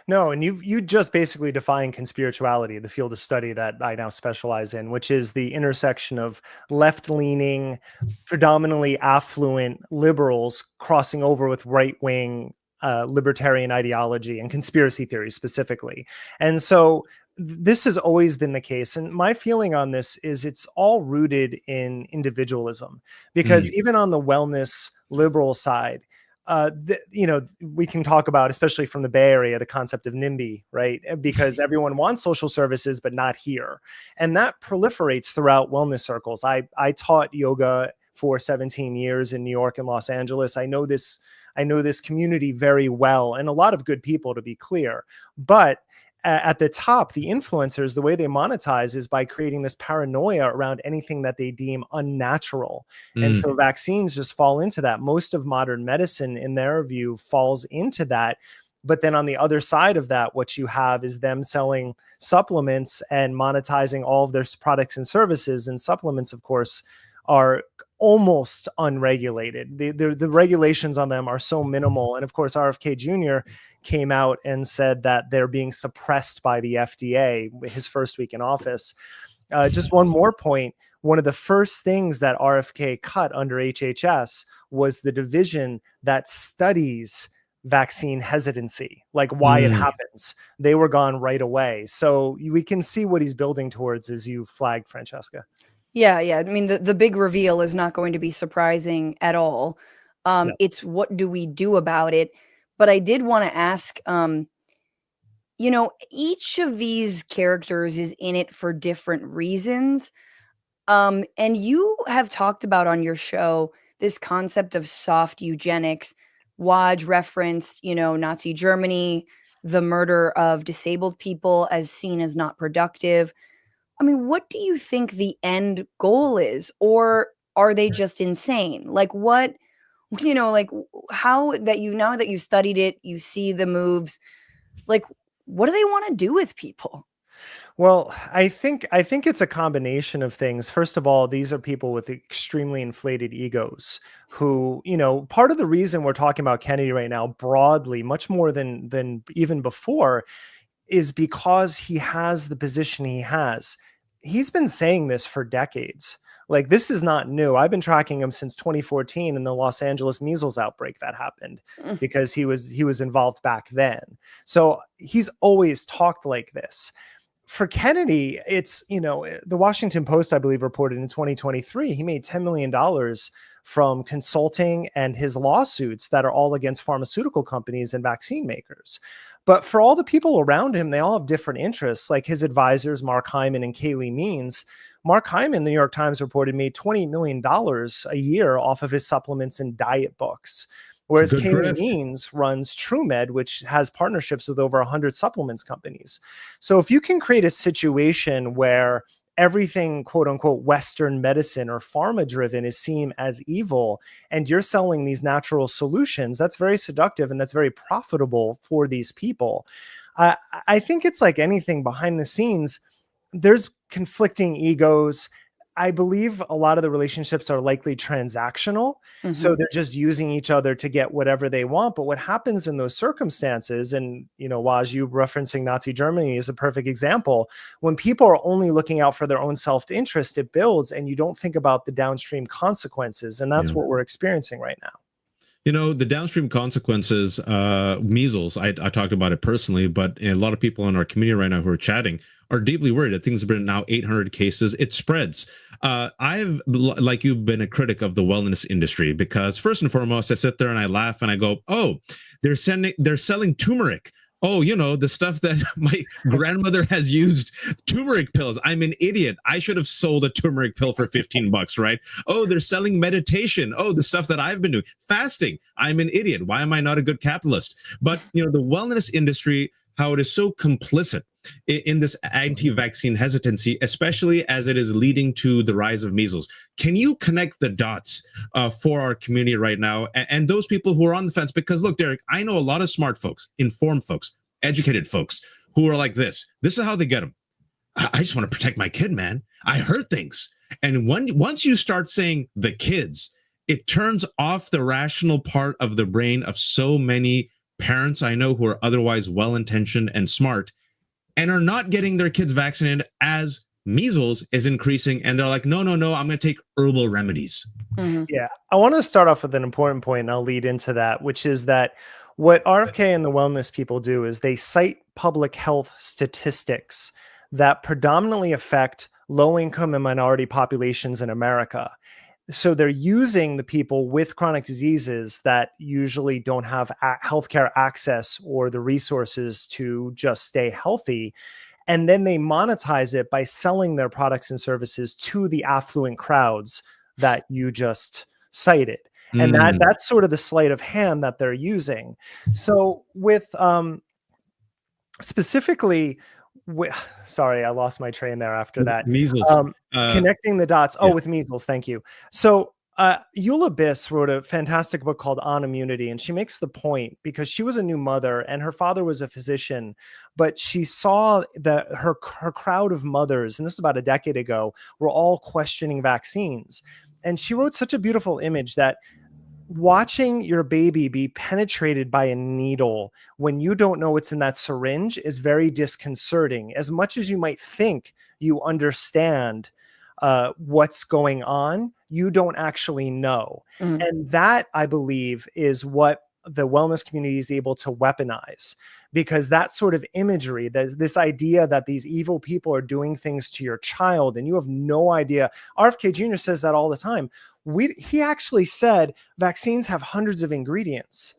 No, and you just basically define conspirituality, the field of study that I now specialize in, which is the intersection of left-leaning, predominantly affluent liberals crossing over with right-wing libertarian ideology and conspiracy theories specifically. And so this has always been the case. And my feeling on this is it's all rooted in individualism, because even on the wellness liberal side, we can talk about, especially from the Bay Area, the concept of NIMBY, right? Because everyone wants social services, but not here. And that proliferates throughout wellness circles. I taught yoga for 17 years in New York and Los Angeles. I know this community very well, and a lot of good people, to be clear. But at the top, the influencers, the way they monetize is by creating this paranoia around anything that they deem unnatural. And so vaccines just fall into that. Most of modern medicine, in their view, falls into that. But then on the other side of that, what you have is them selling supplements and monetizing all of their products and services. And supplements, of course, are almost unregulated. The regulations on them are so minimal. And of course, RFK Jr. came out and said that they're being suppressed by the FDA his first week in office. Just one more point. One of the first things that RFK cut under HHS was the division that studies vaccine hesitancy, like why it happens. They were gone right away. So we can see what he's building towards, as you flagged, Francesca. Yeah. I mean, the big reveal is not going to be surprising at all. No. It's what do we do about it? But I did want to ask, each of these characters is in it for different reasons. And you have talked about on your show this concept of soft eugenics. Waj referenced, Nazi Germany, the murder of disabled people as seen as not productive. I mean, what do you think the end goal is? Or are they just insane? Like what, how that now that you've studied it, you see the moves, like, what do they want to do with people? Well, I think it's a combination of things. First of all, these are people with extremely inflated egos who, part of the reason we're talking about Kennedy right now broadly, much more than even before, is because he has the position he has. He's been saying this for decades. Like, this is not new. I've been tracking him since 2014 in the Los Angeles measles outbreak that happened, because he was involved back then. So he's always talked like this. For Kennedy, it's, the Washington Post, I believe, reported in 2023, he made $10 million from consulting and his lawsuits that are all against pharmaceutical companies and vaccine makers. But for all the people around him, they all have different interests, like his advisors, Mark Hyman and Kayleigh Means. Mark Hyman, the New York Times reported, made $20 million a year off of his supplements and diet books. Whereas Kayleigh Means runs TrueMed, which has partnerships with over 100 supplements companies. So if you can create a situation where everything, quote unquote, Western medicine or pharma driven is seen as evil, and you're selling these natural solutions, that's very seductive and that's very profitable for these people. I think it's like anything behind the scenes. There's conflicting egos. I believe a lot of the relationships are likely transactional. So they're just using each other to get whatever they want. But what happens in those circumstances, and, Waj, you referencing Nazi Germany is a perfect example. When people are only looking out for their own self-interest, it builds, and you don't think about the downstream consequences. And that's what we're experiencing right now. The downstream consequences, measles, I talked about it personally, but a lot of people in our community right now who are chatting are deeply worried that things have been now 800 cases. It spreads. I've, like you've been a critic of the wellness industry, because first and foremost, I sit there and I laugh and I go, oh, they're selling turmeric Oh, the stuff that my grandmother has used, turmeric pills. I'm an idiot. I should have sold a turmeric pill for $15, right? Oh, they're selling meditation. Oh, the stuff that I've been doing, fasting. I'm an idiot. Why am I not a good capitalist? But, the wellness industry, how it is so complicit in this anti-vaccine hesitancy, especially as it is leading to the rise of measles. Can you connect the dots for our community right now and those people who are on the fence? Because look, Derek, I know a lot of smart folks, informed folks, educated folks who are like this. This is how they get them. I just want to protect my kid, man. I heard things. And once you start saying the kids, it turns off the rational part of the brain of so many parents I know who are otherwise well-intentioned and smart and are not getting their kids vaccinated as measles is increasing. And they're like, no, I'm going to take herbal remedies. Mhm. Yeah, I want to start off with an important point, and I'll lead into that, which is that what RFK and the wellness people do is they cite public health statistics that predominantly affect low-income and minority populations in America. So they're using the people with chronic diseases that usually don't have healthcare access or the resources to just stay healthy. And then they monetize it by selling their products and services to the affluent crowds that you just cited. And that's sort of the sleight of hand that they're using. So with specifically, sorry, I lost my train there after that. Measles. Connecting the dots. Yeah. With measles. Thank you. So Eula Biss wrote a fantastic book called On Immunity, and she makes the point because she was a new mother and her father was a physician, but she saw that her crowd of mothers, and this was about a decade ago, were all questioning vaccines. And she wrote such a beautiful image that watching your baby be penetrated by a needle when you don't know what's in that syringe is very disconcerting. As much as you might think you understand what's going on, you don't actually know. And that, I believe, is what the wellness community is able to weaponize, because that sort of imagery, this idea that these evil people are doing things to your child and you have no idea. RFK Jr. says that all the time. He actually said vaccines have hundreds of ingredients.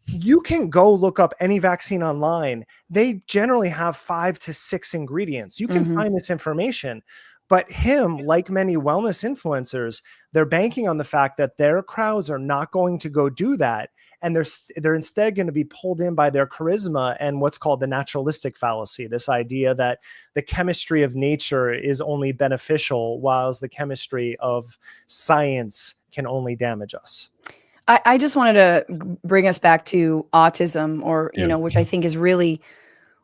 You can go look up any vaccine online. They generally have 5 to 6 ingredients. You can find this information. But him, like many wellness influencers, they're banking on the fact that their crowds are not going to go do that. And they're instead going to be pulled in by their charisma and what's called the naturalistic fallacy, this idea that the chemistry of nature is only beneficial, whilst the chemistry of science can only damage us. I just wanted to bring us back to autism, or, which I think is really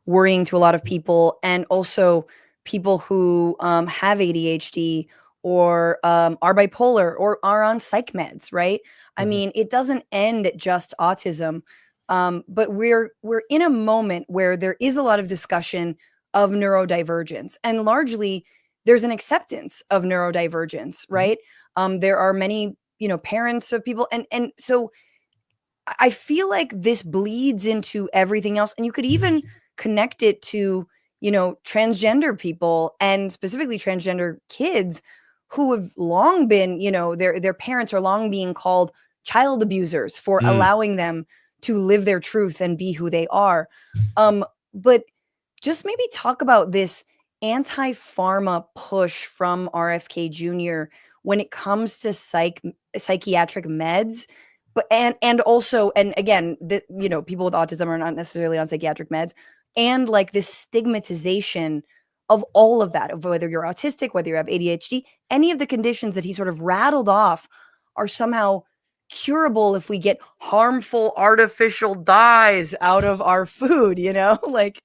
worrying to a lot of people, and also people who have ADHD or are bipolar or are on psych meds, right? I mean, it doesn't end at just autism, but we're in a moment where there is a lot of discussion of neurodivergence, and largely there's an acceptance of neurodivergence, right? There are many, parents of people, and so I feel like this bleeds into everything else, and you could even connect it to, transgender people, and specifically transgender kids who have long been, their parents are long being called child abusers for allowing them to live their truth and be who they are. But just maybe talk about this anti-pharma push from RFK Jr. when it comes to psychiatric meds. But and also, and again, people with autism are not necessarily on psychiatric meds, and like this stigmatization of all of that, of whether you're autistic, whether you have ADHD, any of the conditions that he sort of rattled off are somehow curable if we get harmful artificial dyes out of our food, like.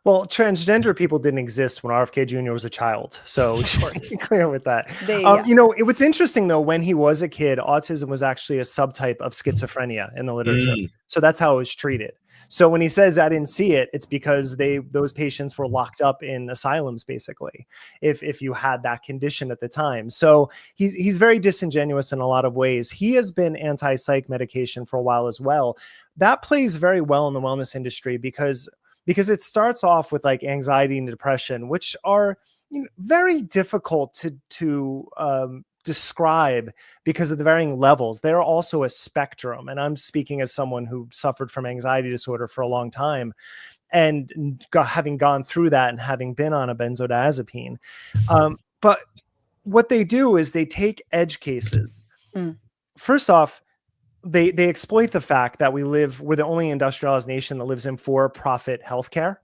Well, transgender people didn't exist when RFK Jr. was a child. So we should be clear with that. What's interesting, though, when he was a kid, autism was actually a subtype of schizophrenia in the literature. So that's how it was treated. So when he says, I didn't see it, it's because those patients were locked up in asylums, basically, if you had that condition at the time. So he's very disingenuous in a lot of ways. He has been anti-psych medication for a while as well. That plays very well in the wellness industry because it starts off with like anxiety and depression, which are very difficult to describe, because of the varying levels, they're also a spectrum. And I'm speaking as someone who suffered from anxiety disorder for a long time, and having gone through that and having been on a benzodiazepine. But what they do is they take edge cases. First off, they exploit the fact that we're the only industrialized nation that lives in for-profit healthcare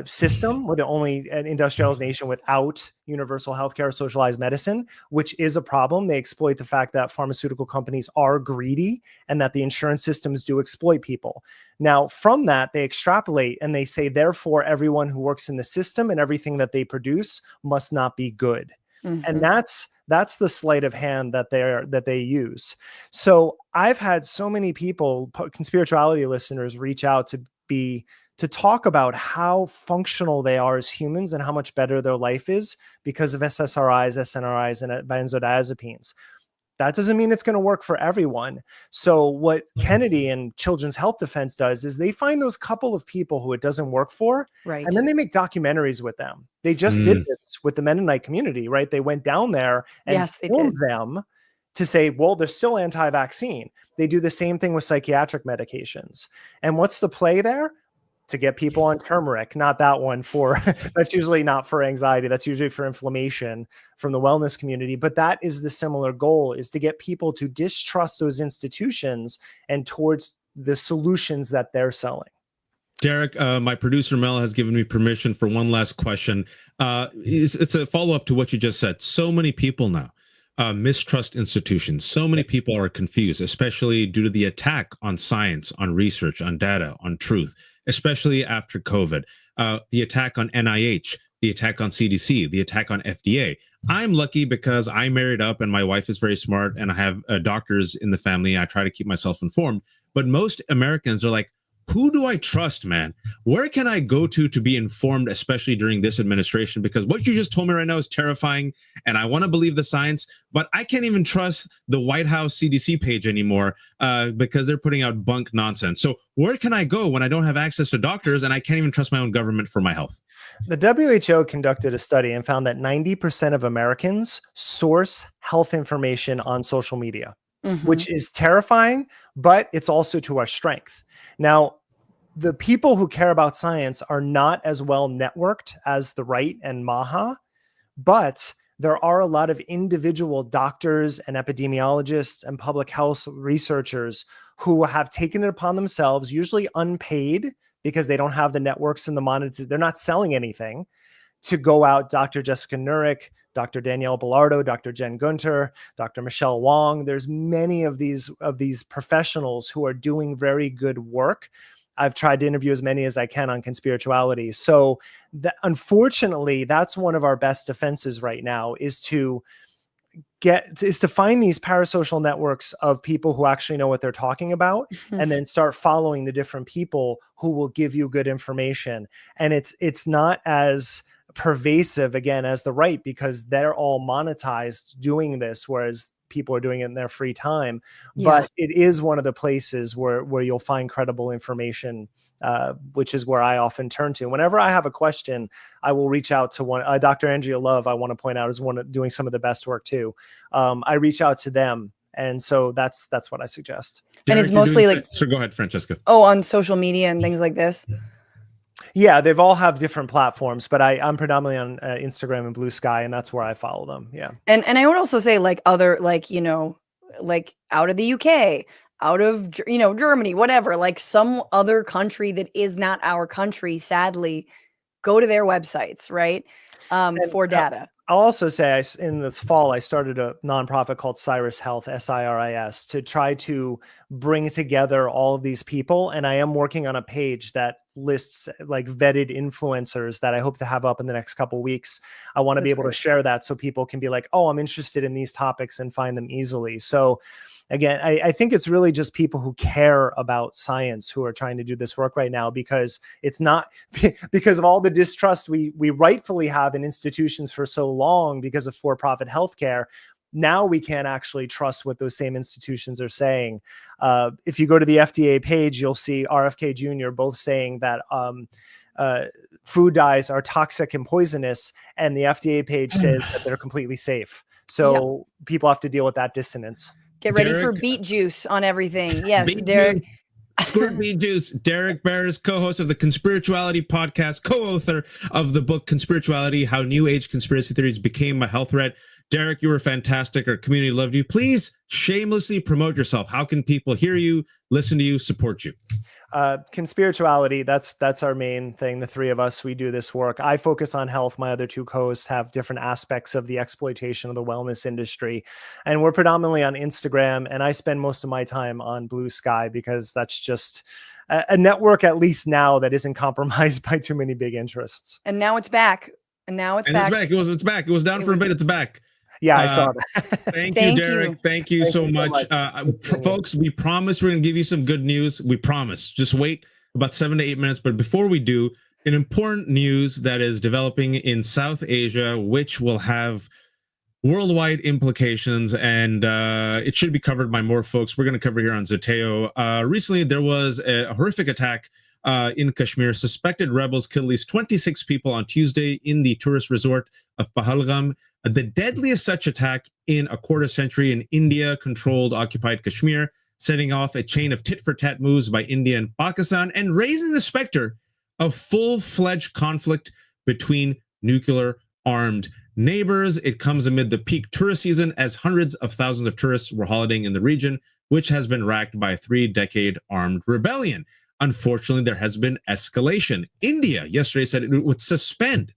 system. We're the only industrialized nation without universal healthcare, socialized medicine, which is a problem. They exploit the fact that pharmaceutical companies are greedy and that the insurance systems do exploit people. Now, from that, they extrapolate and they say, therefore, everyone who works in the system and everything that they produce must not be good. And that's the sleight of hand that they use. So I've had so many people, Conspirituality listeners, reach out to talk about how functional they are as humans and how much better their life is because of SSRIs, SNRIs, and benzodiazepines. That doesn't mean it's going to work for everyone. So what Kennedy and Children's Health Defense does is they find those couple of people who it doesn't work for, and then they make documentaries with them. They just did this with the Mennonite community, right? They went down there and filmed them to say, well, they're still anti-vaccine. They do the same thing with psychiatric medications. And what's the play there? To get people on turmeric, not that one that's usually not for anxiety. That's usually for inflammation from the wellness community. But that is the similar goal, is to get people to distrust those institutions and towards the solutions that they're selling. Derek, my producer Mel has given me permission for one last question. It's a follow-up to what you just said. So many people now mistrust institutions. So many people are confused, especially due to the attack on science, on research, on data, on truth, especially after COVID. The attack on NIH, the attack on CDC, the attack on FDA. I'm lucky because I married up and my wife is very smart and I have doctors in the family. I try to keep myself informed. But most Americans are like, who do I trust, man? Where can I go to be informed, especially during this administration? Because what you just told me right now is terrifying, and I want to believe the science, but I can't even trust the White House CDC page anymore because they're putting out bunk nonsense. So where can I go when I don't have access to doctors and I can't even trust my own government for my health? The WHO conducted a study and found that 90% of Americans source health information on social media, which is terrifying, but it's also to our strength. Now, the people who care about science are not as well networked as the right and MAHA, but there are a lot of individual doctors and epidemiologists and public health researchers who have taken it upon themselves, usually unpaid because they don't have the networks and the monitors. They're not selling anything, to go out. Dr. Jessica Nurek, Dr. Danielle Belardo, Dr. Jen Gunter, Dr. Michelle Wong. There's many of these professionals who are doing very good work. I've tried to interview as many as I can on Conspirituality. So unfortunately, that's one of our best defenses right now, is to find these parasocial networks of people who actually know what they're talking about, and then start following the different people who will give you good information. And it's not as pervasive, again, as the right, because they're all monetized doing this, whereas people are doing it in their free time. But it is one of the places where you'll find credible information, which is where I often turn to. Whenever I have a question, I will reach out to one. Dr. Andrea Love, I want to point out, is doing some of the best work too. I reach out to them. And so that's what I suggest. And it's mostly like, so go ahead, Francesca. Oh, on social media and things like this. Yeah, they've all have different platforms, but I'm predominantly on Instagram and Blue Sky, and that's where I follow them. Yeah. And I would also say, like, other, like, you know, like out of the UK, out of, you know, Germany, whatever, like some other country that is not our country, sadly, go to their websites, right? For data. I'll also say, in this fall, I started a nonprofit called Siris Health, SIRIS, to try to bring together all of these people. And I am working on a page that lists like vetted influencers that I hope to have up in the next couple of weeks. I want to be able to share that so people can be like, oh, I'm interested in these topics, and find them easily. So again, I think it's really just people who care about science who are trying to do this work right now, because it's not because of all the distrust we rightfully have in institutions for so long because of for-profit healthcare. Now we can't actually trust what those same institutions are saying. If you go to the FDA page, you'll see RFK Jr. both saying that food dyes are toxic and poisonous, and the FDA page says that they're completely safe. So people have to deal with that dissonance. Get ready for Derek- beet juice on everything. Yes, Beet Derek. juice. Squirt Beet Juice. Derek Beres, co-host of the Conspirituality podcast, co-author of the book Conspirituality, How New Age Conspiracy Theories Became a Health Threat. Derek, you were fantastic. Our community loved you. Please shamelessly promote yourself. How can people hear you, listen to you, support you? Conspirituality, that's our main thing. The three of us, we do this work. I focus on health. My other two co-hosts have different aspects of the exploitation of the wellness industry, and we're predominantly on Instagram, and I spend most of my time on Blue Sky because that's just a network, at least now, that isn't compromised by too many big interests. And now it's back. And now it's back. It's back. It was down for a bit. It's back. Yeah, I saw that. Thank you, Derek. Thank you so much. Folks, we promise we're going to give you some good news. We promise. Just wait about 7 to 8 minutes. But before we do, an important news that is developing in South Asia, which will have worldwide implications, and it should be covered by more folks. We're going to cover here on Zeteo. Recently, there was a horrific attack in Kashmir. Suspected rebels killed at least 26 people on Tuesday in the tourist resort of Pahalgam. The deadliest such attack in a quarter century in India-controlled occupied Kashmir, setting off a chain of tit-for-tat moves by India and Pakistan and raising the specter of full-fledged conflict between nuclear-armed neighbors. It comes amid the peak tourist season as hundreds of thousands of tourists were holidaying in the region, which has been racked by a 3-decade armed rebellion. Unfortunately, there has been escalation. India yesterday said it would suspend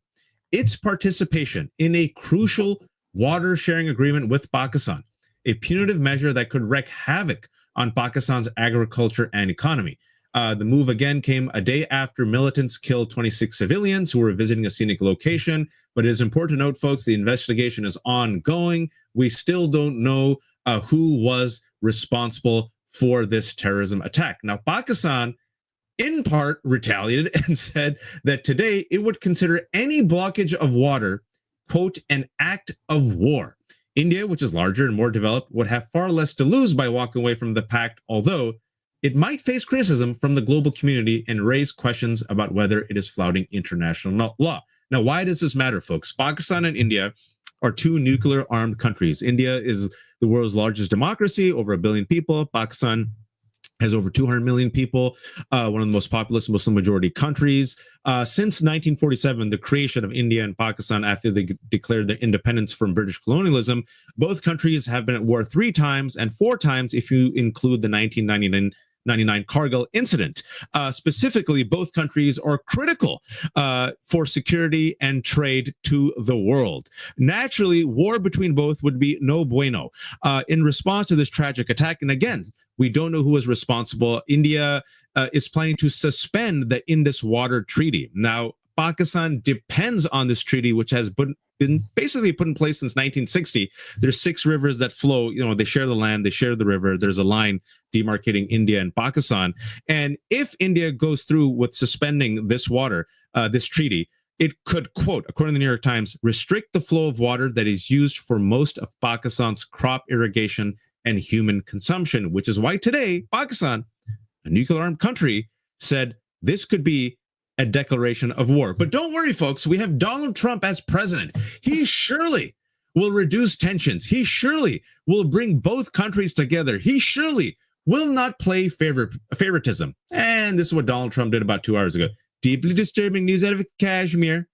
its participation in a crucial water sharing agreement with Pakistan, a punitive measure that could wreak havoc on Pakistan's agriculture and economy. The move again came a day after militants killed 26 civilians who were visiting a scenic location. But it is important to note, folks, the investigation is ongoing. We still don't know who was responsible for this terrorism attack. Now, Pakistan in part retaliated and said that today it would consider any blockage of water, quote, an act of war. India, which is larger and more developed, would have far less to lose by walking away from the pact, although it might face criticism from the global community and raise questions about whether it is flouting international law. Now, why does this matter, folks? Pakistan and India are two nuclear-armed countries. India is the world's largest democracy, over 1 billion people. Pakistan has over 200 million people, one of the most populous Muslim-majority countries. Since 1947, the creation of India and Pakistan after they declared their independence from British colonialism, both countries have been at war 3 times and 4 times if you include the 1999 Kargil incident. Specifically, both countries are critical for security and trade to the world. Naturally, war between both would be no bueno. In response to this tragic attack, and again, we don't know who is responsible, India is planning to suspend the Indus Water Treaty. Now, Pakistan depends on this treaty, which has been basically put in place since 1960. There's 6 rivers that flow. You know, they share the land, they share the river. There's a line demarcating India and Pakistan. And if India goes through with suspending this water, this treaty, it could, quote, according to the New York Times, restrict the flow of water that is used for most of Pakistan's crop irrigation and human consumption, which is why today, Pakistan, a nuclear-armed country, said this could be a declaration of war. But don't worry, folks, we have Donald Trump as president. He surely will reduce tensions. He surely will bring both countries together. He surely will not play favoritism. And this is what Donald Trump did about 2 hours ago. Deeply disturbing news out of Kashmir.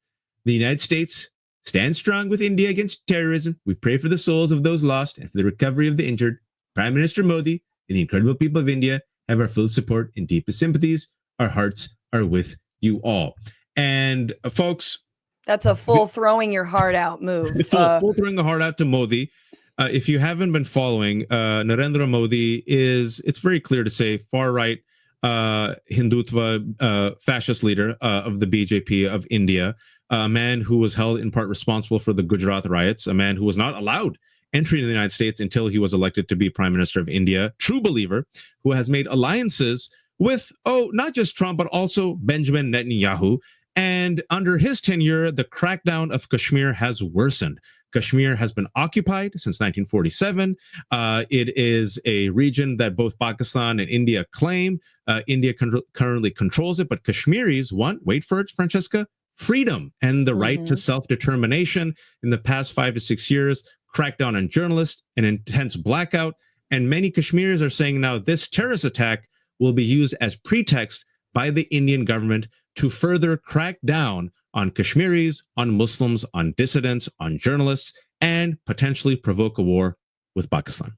The United States stands strong with India against terrorism. We pray for the souls of those lost and for the recovery of the injured. Prime Minister Modi and the incredible people of India have our full support and deepest sympathies. Our hearts are with you all. And folks, that's a full throwing your heart out move. Full throwing the heart out to Modi. If you haven't been following, Narendra Modi is, it's very clear to say, far-right Hindutva fascist leader of the BJP of India, a man who was held in part responsible for the Gujarat riots, a man who was not allowed entry into the United States until he was elected to be Prime Minister of India, true believer, who has made alliances with, not just Trump, but also Benjamin Netanyahu. And under his tenure, the crackdown of Kashmir has worsened. Kashmir has been occupied since 1947. It is a region that both Pakistan and India claim. India currently controls it, but Kashmiris want, wait for it, Francesca, freedom and the right to self-determination. In the past 5 to 6 years, crackdown on journalists, an intense blackout, and many Kashmiris are saying now this terrorist attack will be used as pretext by the Indian government to further crack down on Kashmiris, on Muslims, on dissidents, on journalists, and potentially provoke a war with Pakistan.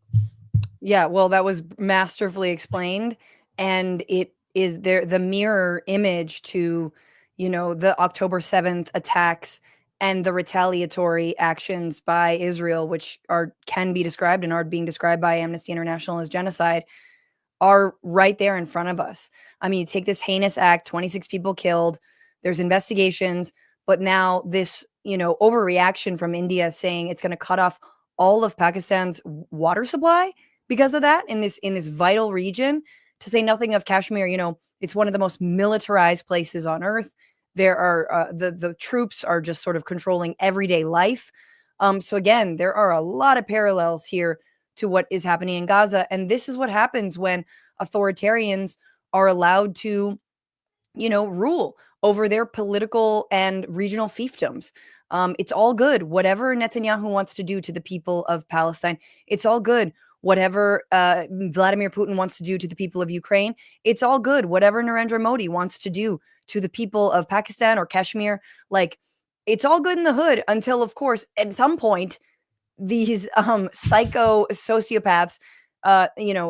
Yeah, well, that was masterfully explained, and it is there the mirror image to, the October 7th attacks and the retaliatory actions by Israel, which can be described and are being described by Amnesty International as genocide, are right there in front of us. I mean, you take this heinous act, 26 people killed, there's investigations, but now this, overreaction from India saying it's going to cut off all of Pakistan's water supply because of that in this vital region, to say nothing of Kashmir. It's one of the most militarized places on earth. There are the troops are just sort of controlling everyday life. So again, there are a lot of parallels here to what is happening in Gaza. And this is what happens when authoritarians are allowed to, rule over their political and regional fiefdoms. It's all good. Whatever Netanyahu wants to do to the people of Palestine, it's all good. Whatever Vladimir Putin wants to do to the people of Ukraine, it's all good. Whatever Narendra Modi wants to do to the people of Pakistan or Kashmir, it's all good in the hood until, of course, at some point, these psycho sociopaths,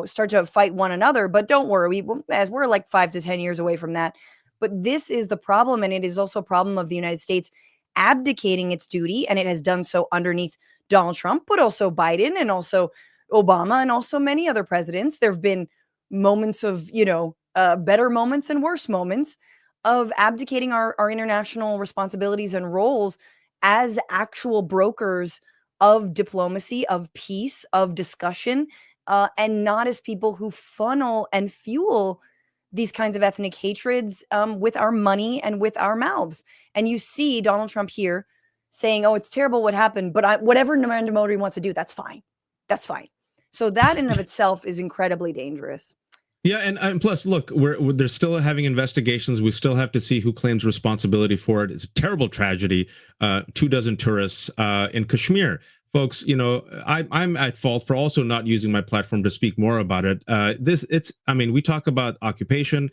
start to fight one another. But don't worry, we're like 5 to 10 years away from that. But this is the problem, and it is also a problem of the United States abdicating its duty, and it has done so underneath Donald Trump, but also Biden and also Obama and also many other presidents. There have been moments of, better moments and worse moments of abdicating our international responsibilities and roles as actual brokers of diplomacy, of peace, of discussion, and not as people who funnel and fuel these kinds of ethnic hatreds with our money and with our mouths. And you see Donald Trump here saying, oh, it's terrible what happened, but whatever Narendra Modi wants to do, that's fine. That's fine. So that in and of itself is incredibly dangerous. Yeah, and plus, look, they're still having investigations. We still have to see who claims responsibility for it. It's a terrible tragedy. 24 tourists in Kashmir. Folks, I'm at fault for also not using my platform to speak more about it. We talk about occupation.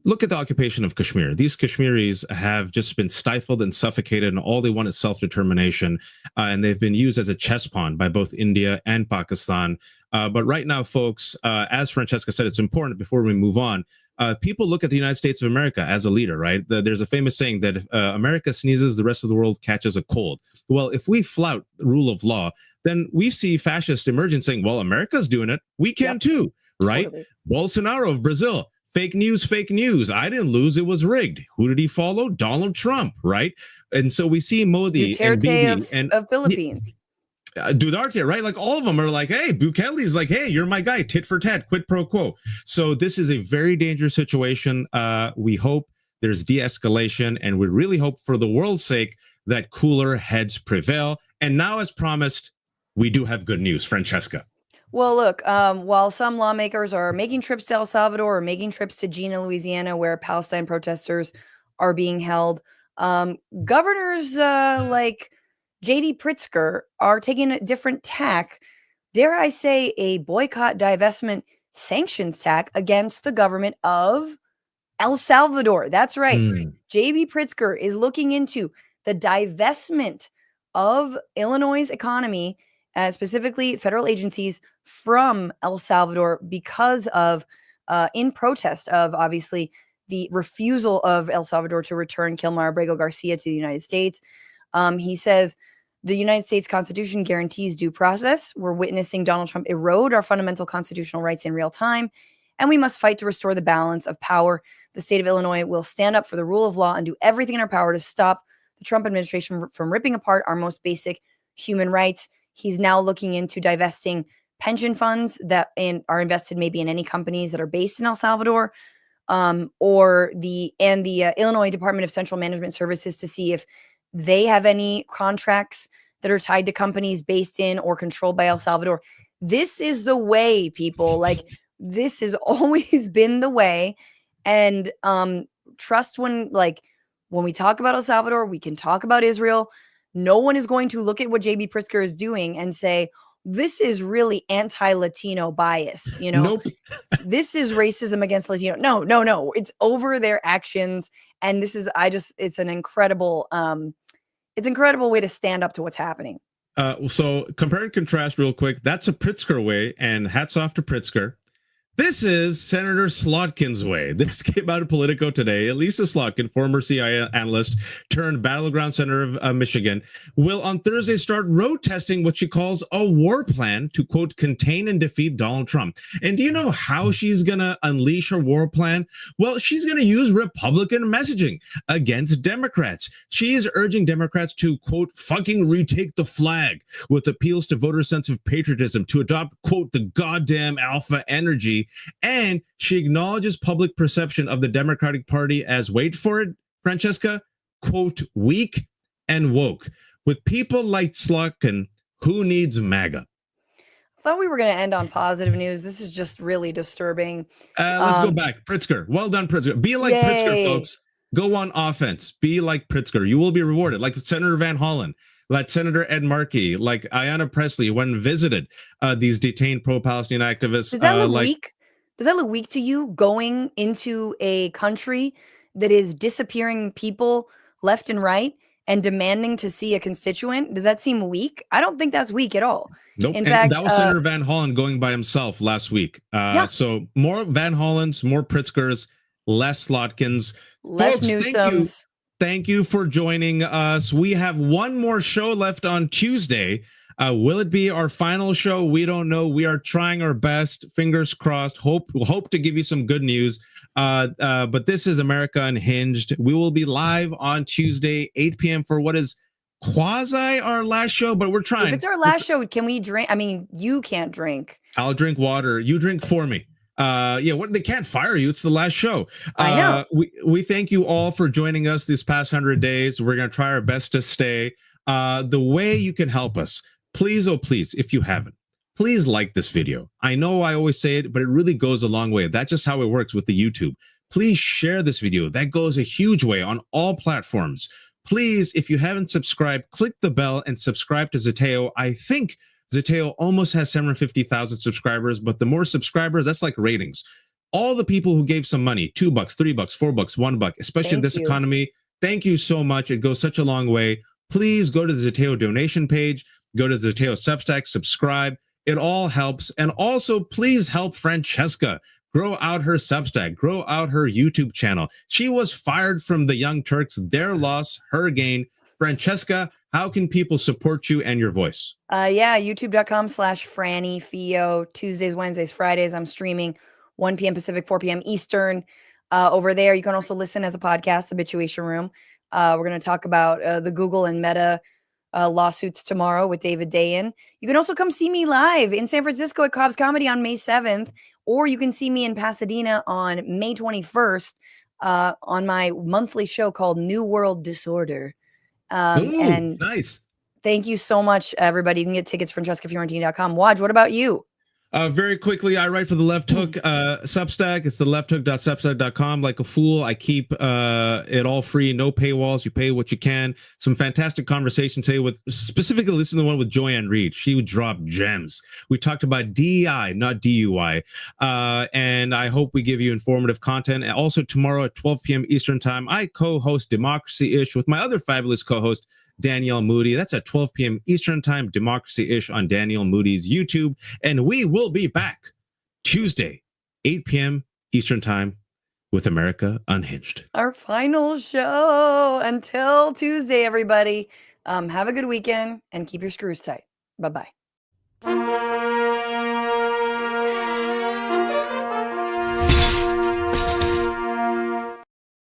Look at the occupation of Kashmir. These Kashmiris have just been stifled and suffocated, and all they want is self-determination. And they've been used as a chess pawn by both India and Pakistan. But right now, folks, as Francesca said, it's important before we move on. People look at the United States of America as a leader, right? There's a famous saying that if America sneezes, the rest of the world catches a cold. Well, if we flout the rule of law, then we see fascists emerging saying, well, America's doing it. We can too, right? Totally. Bolsonaro of Brazil. Fake news, fake news. I didn't lose. It was rigged. Who did he follow? Donald Trump, right? And so we see Modi and Bibi of Philippines. Duterte, right? Like all of them are like, hey, Bukele's like, hey, you're my guy, tit for tat, quid pro quo. So this is a very dangerous situation. We hope there's de-escalation, and we really hope for the world's sake that cooler heads prevail. And now, as promised, we do have good news, Francesca. Well, look, while some lawmakers are making trips to El Salvador or making trips to Jena, Louisiana, where Palestine protesters are being held, governors like J.D. Pritzker are taking a different tack, dare I say a boycott, divestment, sanctions tack against the government of El Salvador. That's right. J.B. Pritzker is looking into the divestment of Illinois' economy, specifically federal agencies, from El Salvador because of, in protest of, obviously, the refusal of El Salvador to return Kilmar Abrego Garcia to the United States. He says, the United States Constitution guarantees due process. We're witnessing Donald Trump erode our fundamental constitutional rights in real time, and we must fight to restore the balance of power. The state of Illinois will stand up for the rule of law and do everything in our power to stop the Trump administration from ripping apart our most basic human rights. He's now looking into divesting pension funds that are invested maybe in any companies that are based in El Salvador, or the Illinois Department of Central Management Services, to see if they have any contracts that are tied to companies based in or controlled by El Salvador. This is the way, people. Like, this has always been the way. And trust when we talk about El Salvador, we can talk about Israel. No one is going to look at what JB Pritzker is doing and say, this is really anti-Latino bias. Nope. This is racism against Latino. No. It's over their actions. And this is, it's an incredible, way to stand up to what's happening. So compare and contrast real quick. That's a Pritzker way, and hats off to Pritzker. This is Senator Slotkin's way. This came out of Politico today. Lisa Slotkin, former CIA analyst turned battleground senator of Michigan, will on Thursday start road testing what she calls a war plan to, quote, contain and defeat Donald Trump. And do you know how she's going to unleash her war plan? Well, she's going to use Republican messaging against Democrats. She's urging Democrats to, quote, fucking retake the flag, with appeals to voter sense of patriotism, to adopt, quote, the goddamn alpha energy. And she acknowledges public perception of the Democratic Party as, wait for it, Francesca, quote, weak and woke. With people like Slotkin, who needs MAGA? I thought we were going to end on positive news. This is just really disturbing. Let's go back. Pritzker. Well done, Pritzker. Be like Pritzker, folks. Go on offense. Be like Pritzker. You will be rewarded. Like Senator Van Hollen, like Senator Ed Markey, like Ayanna Pressley, when visited these detained pro-Palestine activists. Does that look weak? Does that look weak to you, going into a country that is disappearing people left and right and demanding to see a constituent? Does that seem weak? I don't think that's weak at all. Nope. In fact, that was Senator Van Hollen going by himself last week. So more Van Hollens, more Pritzkers, less Slotkins. Less Newsoms. Thank you for joining us. We have one more show left on Tuesday. Will it be our final show? We don't know. We are trying our best. Fingers crossed. We'll hope to give you some good news. But this is America Unhinged. We will be live on Tuesday, 8 p.m. for what is quasi our last show, but we're trying. If it's our last show, can we drink? I mean, you can't drink. I'll drink water. You drink for me. They can't fire you. It's the last show. I know. We thank you all for joining us these past 100 days. We're going to try our best to stay. The way you can help us, please, oh please, if you haven't, please like this video. I know I always say it, but it really goes a long way. That's just how it works with the YouTube. Please share this video. That goes a huge way on all platforms. Please, if you haven't subscribed, click the bell and subscribe to Zeteo. I think Zeteo almost has 750,000 subscribers, but the more subscribers, that's like ratings. All the people who gave some money, $2, $3, $4, $1, especially in this economy, thank you so much. It goes such a long way. Please go to the Zeteo donation page, go to Zeteo Substack, subscribe. It all helps. And also, please help Francesca grow out her Substack, grow out her YouTube channel. She was fired from the Young Turks. Their loss, her gain. Francesca, how can people support you and your voice? YouTube.com/FrannyFio. Tuesdays, Wednesdays, Fridays. I'm streaming 1 p.m. Pacific, 4 p.m. Eastern. Over there, you can also listen as a podcast, The Bituation Room. We're going to talk about the Google and Meta lawsuits tomorrow with David Dayen. You can also come see me live in San Francisco at Cobb's Comedy on May 7th, or you can see me in Pasadena on May 21st on my monthly show called New World Disorder. And nice. Thank you so much, everybody. You can get tickets from FrancescaFiorentini.com. Waj, what about you? Very quickly, I write for the Left Hook Substack. It's the lefthook.substack.com. Like a fool, I keep it all free, no paywalls. You pay what you can. Some fantastic conversation today with, specifically listen to the one with Joyanne Reed. She would drop gems. We talked about DEI, not DUI. And I hope we give you informative content. And also tomorrow at 12 p.m. Eastern time, I co-host Democracy-ish with my other fabulous co-host, Danielle Moody. That's at 12 p.m. Eastern time, Democracy-ish on Danielle Moody's YouTube. And we will be back Tuesday, 8 p.m. Eastern time with America Unhinged. Our final show. Until Tuesday, everybody. Have a good weekend and keep your screws tight. Bye-bye.